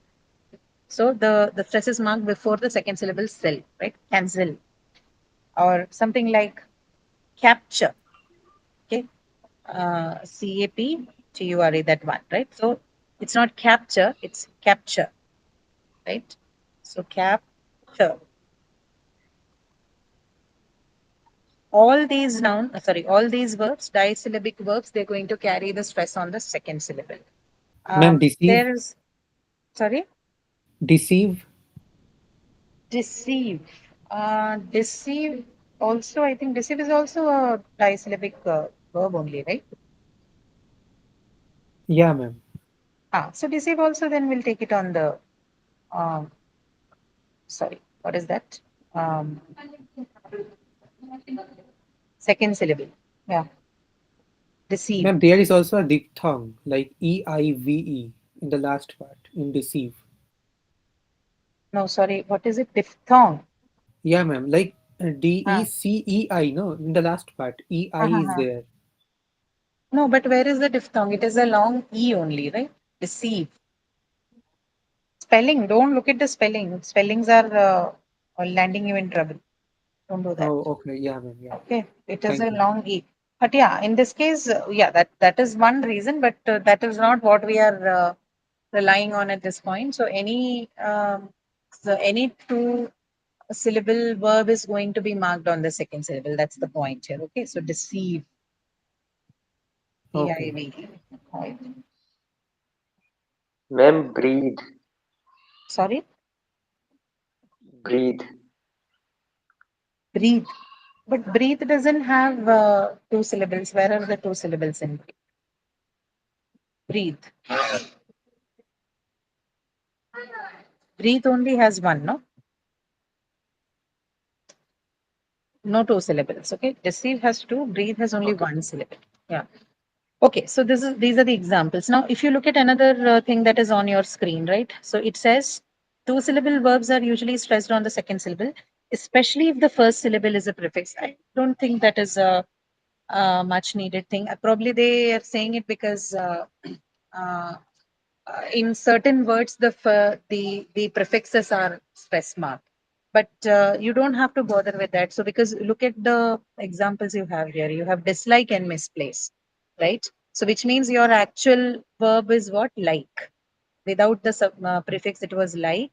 So the stress is marked before the second syllable cell, right? Cancel. Or something like capture, okay? CAPTURE, that one, right? So it's not capture, it's capture, right? So capture. All these all these verbs, disyllabic verbs, they're going to carry the stress on the second syllable. Ma'am, deceive. There's, sorry, Deceive. deceive. Deceive also, I think deceive is also a disyllabic verb only, right? Yeah, ma'am. So deceive also, then we'll take it on the, um, sorry, what is that? Um, Second syllable. Yeah, deceive. Ma'am, there is also a diphthong like EIVE in the last part in deceive. No, sorry, what is it? Diphthong. Yeah, ma'am. Like Ah, DECEI, no, in the last part. EI is uh-huh. there. No, but where is the diphthong? It is a long E only, right? Deceive. Spelling, don't look at the spelling. Spellings are landing you in trouble. Don't do that. Oh, okay. Yeah, ma'am. Yeah. Okay, it is Thank a you. long E. But yeah, in this case, yeah, that is one reason, but that is not what we are relying on at this point. So any two syllable verb is going to be marked on the second syllable. That's the point here. Okay, so deceive. Okay. EIV. Right. Ma'am, breathe, Sorry, breathe. breathe. But breathe doesn't have two syllables. Where are the two syllables in breathe? Breathe only has one, no? No two syllables. Okay. Deceive has two, breathe has only Okay. one syllable. Yeah. Okay. So these are the examples. Now, if you look at another thing that is on your screen, right? So it says two syllable verbs are usually stressed on the second syllable, especially if the first syllable is a prefix. I don't think that is a much needed thing. Probably they are saying it because uh, in certain words the prefixes are stress marked, but you don't have to bother with that. So because look at the examples you have here, you have dislike and misplace, right? So which means your actual verb is what? Like. Without the prefix it was like,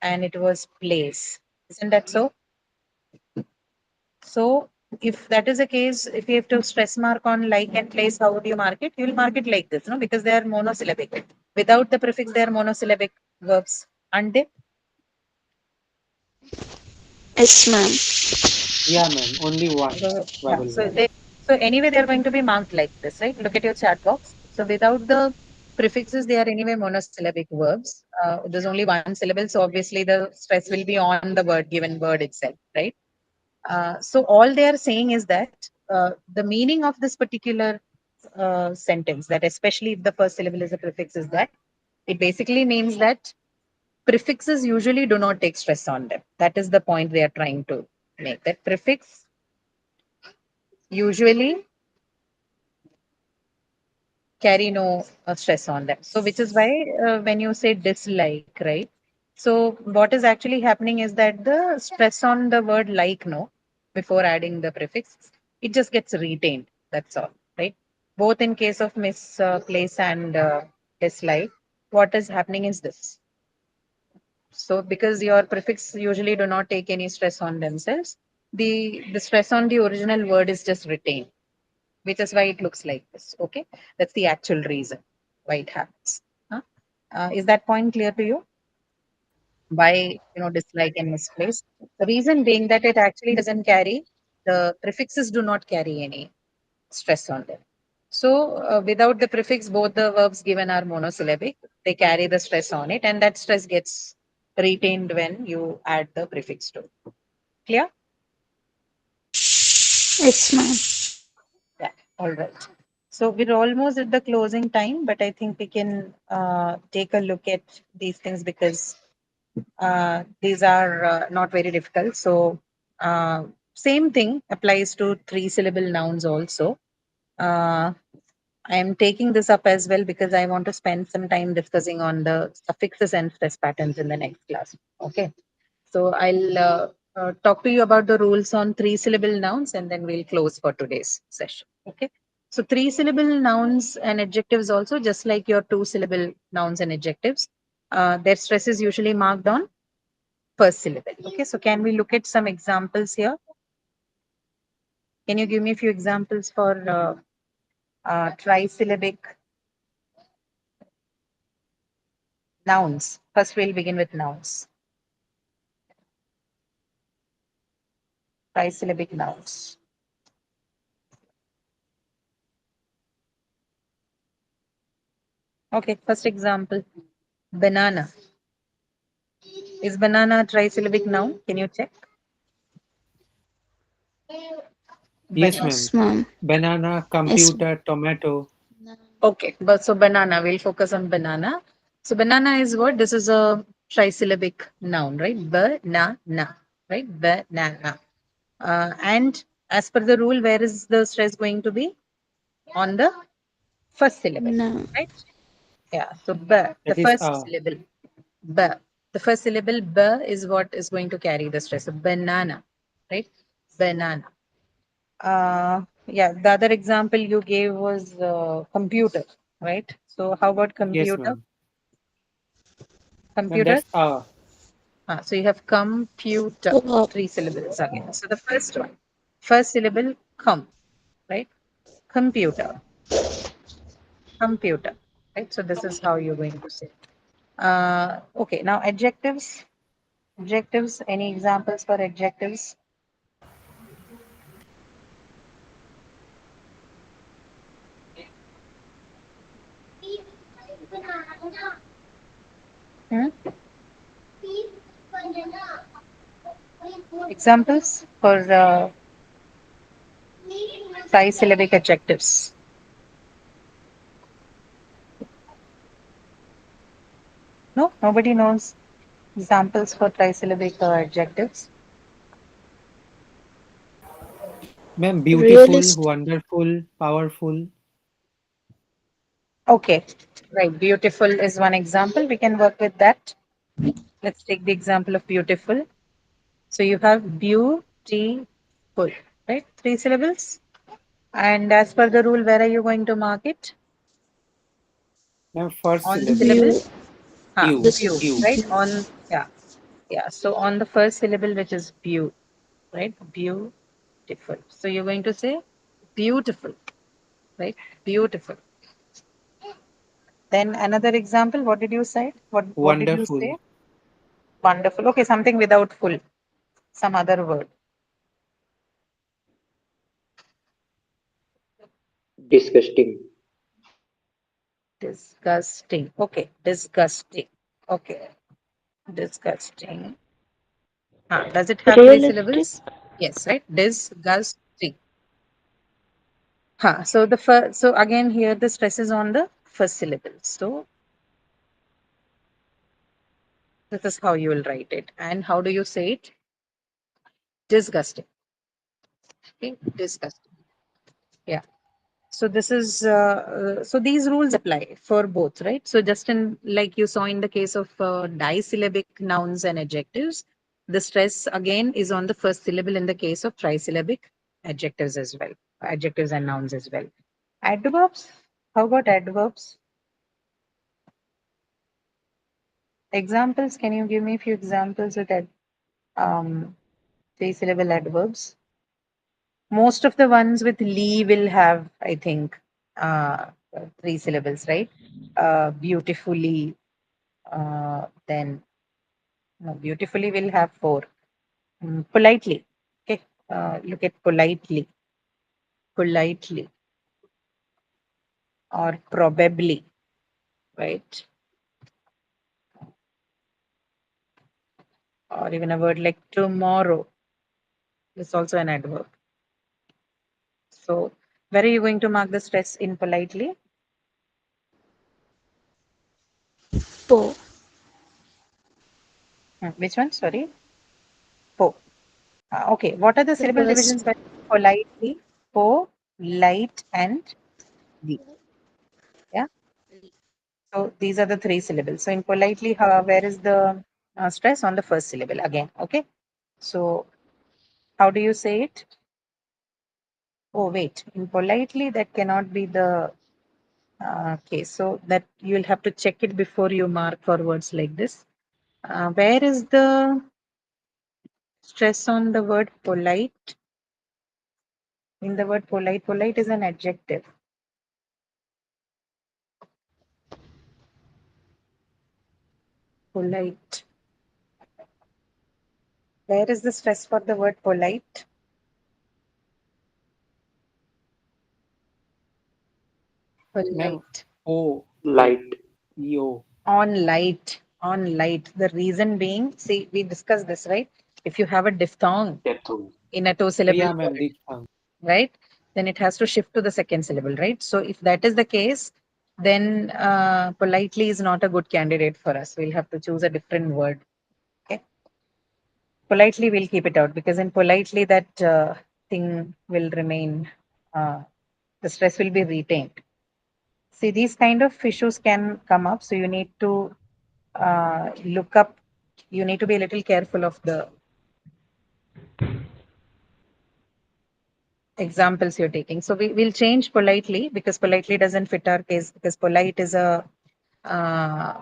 and it was place. Isn't that so? So if that is the case, if you have to stress mark on like and place, how would you mark it? You will mark it like this, no? Because they are monosyllabic. Without the prefix, they are monosyllabic verbs, aren't they? Yes, ma'am. Yeah, ma'am. Only one So, yeah. vowel So there. they, so anyway, they are going to be marked like this, right? Look at your chat box. So without the prefixes, they are anyway monosyllabic verbs. There's only one syllable, so obviously the stress will be on the word, given word itself, right? So all they are saying is that the meaning of this particular sentence, that especially if the first syllable is a prefix, is that it basically means that prefixes usually do not take stress on them. That is the point they are trying to make. That prefix usually carry no stress on them. So, which is why when you say dislike, right? So, what is actually happening is that the stress on the word like, no, before adding the prefix, it just gets retained. That's all, right? Both in case of misplace and dislike, what is happening is this. So, because your prefix usually do not take any stress on themselves, the stress on the original word is just retained, which is why it looks like this. Okay, that's the actual reason why it happens. Huh? Is that point clear to you? Why dislike and misplace? The reason being that it actually doesn't carry, the prefixes do not carry any stress on them. So without the prefix, both the verbs given are monosyllabic. They carry the stress on it, and that stress gets retained when you add the prefix to it. Clear? Yes, ma'am. Yeah, all right. So we're almost at the closing time, but I think we can take a look at these things because these are not very difficult. So same thing applies to three syllable nouns also. I am taking this up as well because I want to spend some time discussing on the suffixes and stress patterns in the next class. Okay. So I'll talk to you about the rules on three syllable nouns and then we'll close for today's session. Okay. So three syllable nouns and adjectives also, just like your two syllable nouns and adjectives, their stress is usually marked on first syllable. Okay. So can we look at some examples here? Can you give me a few examples for trisyllabic nouns? First, we'll begin with nouns. Trisyllabic nouns. Okay, first example, banana. Is banana a trisyllabic noun? Can you check? Yes, Banana. ma'am. Yes, ma'am. Banana, Yes. computer, tomato. Okay, but so banana, we'll focus on banana. So banana is what? This is a trisyllabic noun, right? Banana, right? Banana. And as per the rule, where is the stress going to be? On the first syllable, No. right? Yeah. So the That is first syllable, b. The first syllable b is what is going to carry the stress. So banana, right? Banana. Yeah. The other example you gave was computer, right? So how about yes, computer? ma'am. Ma'am, Computer. that's a. So you have computer, Oh, three syllables again. So the first one, first syllable com, right? Computer, computer, right? So this is how you're going to say. Okay, now adjectives. Adjectives, any examples for adjectives? Hmm? Examples for trisyllabic adjectives. No, nobody knows examples for trisyllabic adjectives. Ma'am, beautiful, realist. wonderful, powerful. Okay, right. Beautiful is one example. We can work with that. Let's take the example of beautiful. So you have beautiful, right? Three syllables. And as per the rule, where are you going to mark it? Ma'am, first On the syllable. syllable? View. You, This View, you. right? On, yeah, yeah. So on the first syllable, which is view, right? Beautiful. beautiful. So you're going to say beautiful, right? Beautiful. Then another example, what did you say? What did you say? Wonderful. Wonderful. Okay, something without full, some other word. Disgusting. Disgusting. Okay, disgusting. Okay, disgusting. Does it have three Realistic. syllables? Yes, right? Disgusting. So the first, so again here the stress is on the first syllable. So this is how you will write it. And how do you say it? Disgusting. Okay, disgusting. Yeah. So this is so these rules apply for both, right? So just in like you saw in the case of disyllabic nouns and adjectives, the stress again is on the first syllable in the case of trisyllabic adjectives as well, adjectives and nouns as well. Adverbs. How about adverbs? Examples. Can you give me a few examples with um, three-syllable adverbs? Most of the ones with "li" will have, I think, three syllables, right? Beautifully. Then no, beautifully will have four. Politely. Okay. Look at politely. Politely. Or probably. Right. Or even a word like tomorrow is also an adverb. So where are you going to mark the stress in politely? Po. Which one? Sorry. Po. Okay. What are the The syllable first. divisions by politely? Po, light, and li. Yeah. So these are the three syllables. So in politely, where is the stress on the first syllable again? Okay. So how do you say it? Oh, wait. In politely, that cannot be the case. So that you'll have to check it before you mark for words like this. Where is the stress on the word polite? In the word polite, polite is an adjective. Polite. Where is the stress for the word polite? Ma'am, Polite. O, like Light. yo. On light. On light. The reason being, see, we discussed this, right? If you have a diphthong Deathong. in a two-syllable Yeah, ma'am, word, this one. right? Then it has to shift to the second syllable, right? So if that is the case, then politely is not a good candidate for us. We'll have to choose a different word. Okay. Politely, we'll keep it out because in politely, that thing will remain, the stress will be retained. See, these kind of issues can come up. So you need to look up, you need to be a little careful of the examples you're taking. So we'll change politely because politely doesn't fit our case because polite is a uh,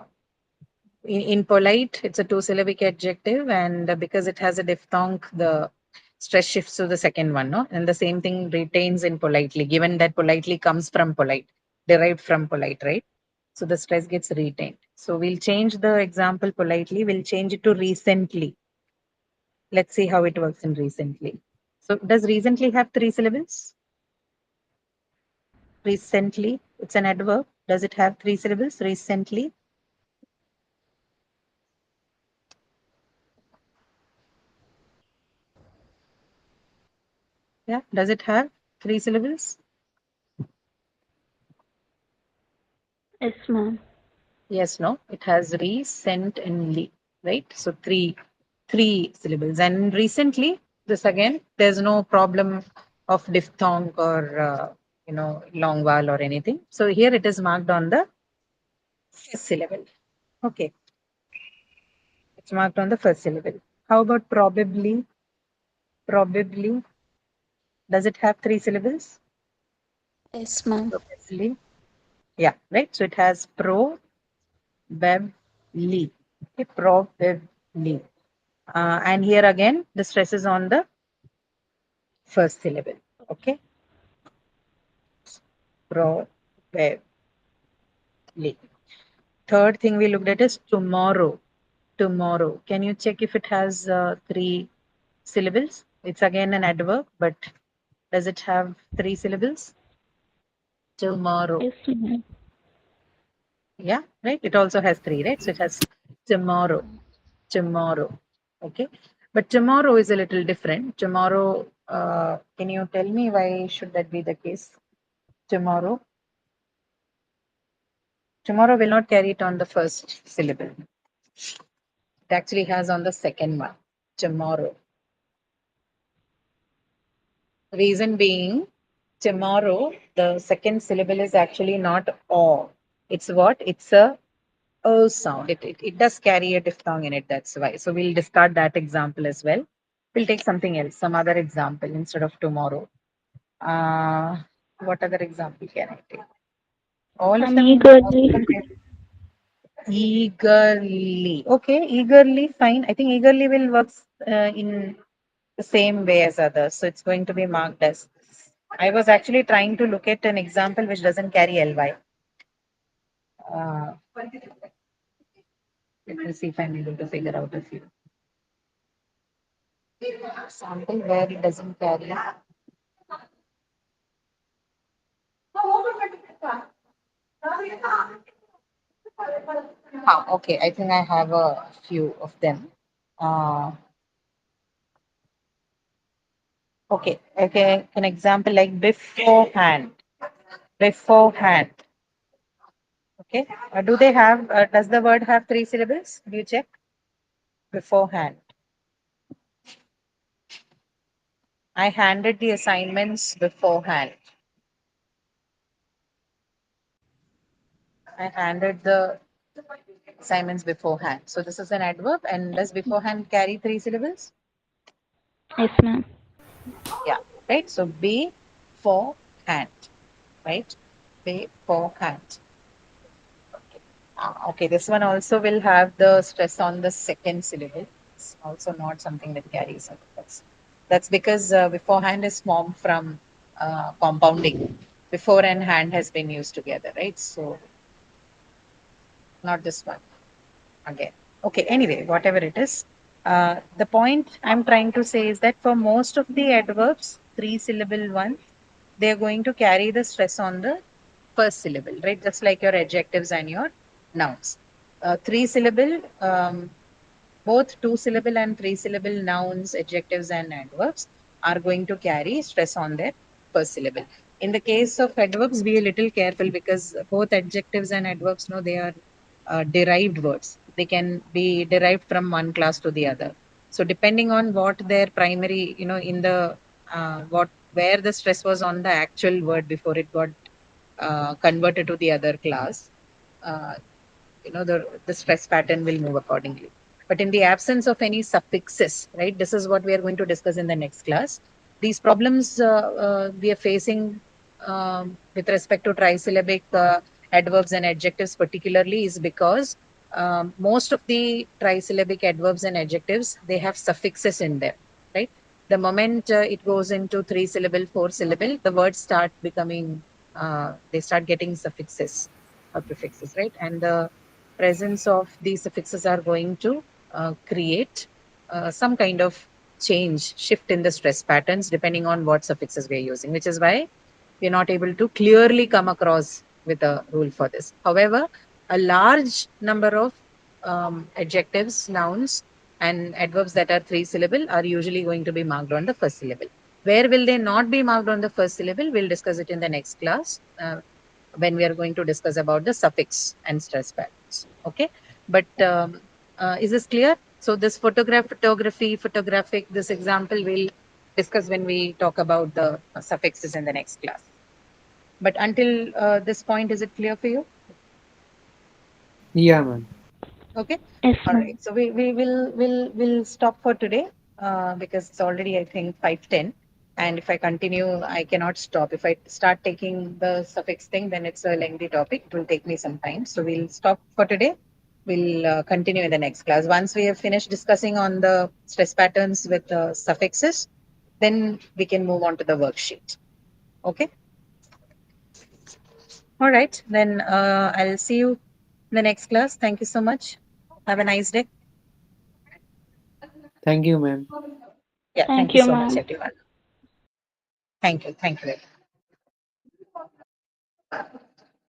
in polite it's a two-syllabic adjective and because it has a diphthong the stress shifts to the second one, no? And the same thing retains in politely given that politely comes from polite, derived from polite, right? So the stress gets retained. So we'll change the example politely, we'll change it to recently. Let's see how it works in recently. So does recently have three syllables? Recently, it's an adverb. Does it have three syllables? Recently. Yeah. Does it have three syllables? Yes, ma'am. Yes, no. It has recently, right? So three syllables. And recently, this again, there's no problem of diphthong or long vowel or anything. So here it is marked on the first syllable. Okay. It's marked on the first syllable. How about probably? Probably. Does it have three syllables? Yes, ma'am. Probably. Yeah, right. So it has probably. Okay, probably. And here again, the stress is on the first syllable. Okay. Probably. Third thing we looked at is tomorrow. Tomorrow. Can you check if it has three syllables? It's again an adverb, but does it have three syllables? Tomorrow. Yes, ma'am. Yeah, right. It also has three, right? So it has tomorrow. Tomorrow. Okay. But tomorrow is a little different. Tomorrow, can you tell me why should that be the case? Tomorrow. Tomorrow will not carry it on the first syllable. It actually has on the second one. Tomorrow. Reason being, tomorrow, the second syllable is actually not o. It's what? It's a o sound. It does carry a diphthong in it. That's why. So we'll discard that example as well. We'll take something else, some other example instead of tomorrow. What other example can I take? All of I'm them. eagerly. Eagerly. Okay, eagerly, fine. I think eagerly will work in the same way as others. So it's going to be marked as. I was actually trying to look at an example which doesn't carry ly. Let me see if I'm able to figure out a few. Example where it doesn't carry. Okay, I think I have a few of them. Okay, an example like beforehand. Beforehand. Okay, do they have, does the word have three syllables? Do you check? Beforehand. I handed the assignments beforehand. I handed the assignments beforehand. So this is an adverb, and does beforehand carry three syllables? Yes, ma'am. Yeah, right. So beforehand, right? Beforehand. Okay, this one also will have the stress on the second syllable. It's also not something that carries a stress. That's because beforehand is formed from compounding. Before and hand has been used together, right? So not this one again. Okay, anyway, whatever it is. The point I'm trying to say is that for most of the adverbs, three syllable ones, they're going to carry the stress on the first syllable, right? Just like your adjectives and your nouns. Three syllable, both two syllable and three syllable nouns, adjectives, and adverbs are going to carry stress on their first syllable. In the case of adverbs, be a little careful because both adjectives and adverbs, no, they are derived words. They can be derived from one class to the other. So depending on what their primary, in the what where the stress was on the actual word before it got converted to the other class, uh, the stress pattern will move accordingly. But in the absence of any suffixes, right, this is what we are going to discuss in the next class. These problems we are facing with respect to trisyllabic adverbs and adjectives particularly is because most of the trisyllabic adverbs and adjectives, they have suffixes in them, right? The moment it goes into three syllable, four syllable, the words start becoming, they start getting suffixes or prefixes, right? And the presence of these suffixes are going to create some kind of shift in the stress patterns depending on what suffixes we are using, which is why we are not able to clearly come across with a rule for this. However, a large number of adjectives, nouns, and adverbs that are three syllable are usually going to be marked on the first syllable. Where will they not be marked on the first syllable? We'll discuss it in the next class. When we are going to discuss about the suffix and stress patterns. Okay, but is this clear? So this photographic, this example we'll discuss when we talk about the suffixes in the next class. But until this point, is it clear for you? Yeah, ma'am. Okay. Yes, All ma'am. right. So we'll stop for today because it's already, I think, 5:10. And if I continue, I cannot stop. If I start taking the suffix thing, then it's a lengthy topic. It will take me some time. So we'll stop for today. We'll continue in the next class. Once we have finished discussing on the stress patterns with suffixes, then we can move on to the worksheet. Okay. All right. Then I'll see you in the next class. Thank you so much. Have a nice day. Thank you, ma'am. Yeah. Thank Thank you you, so much, ma'am. everyone. Thank you. Thank you.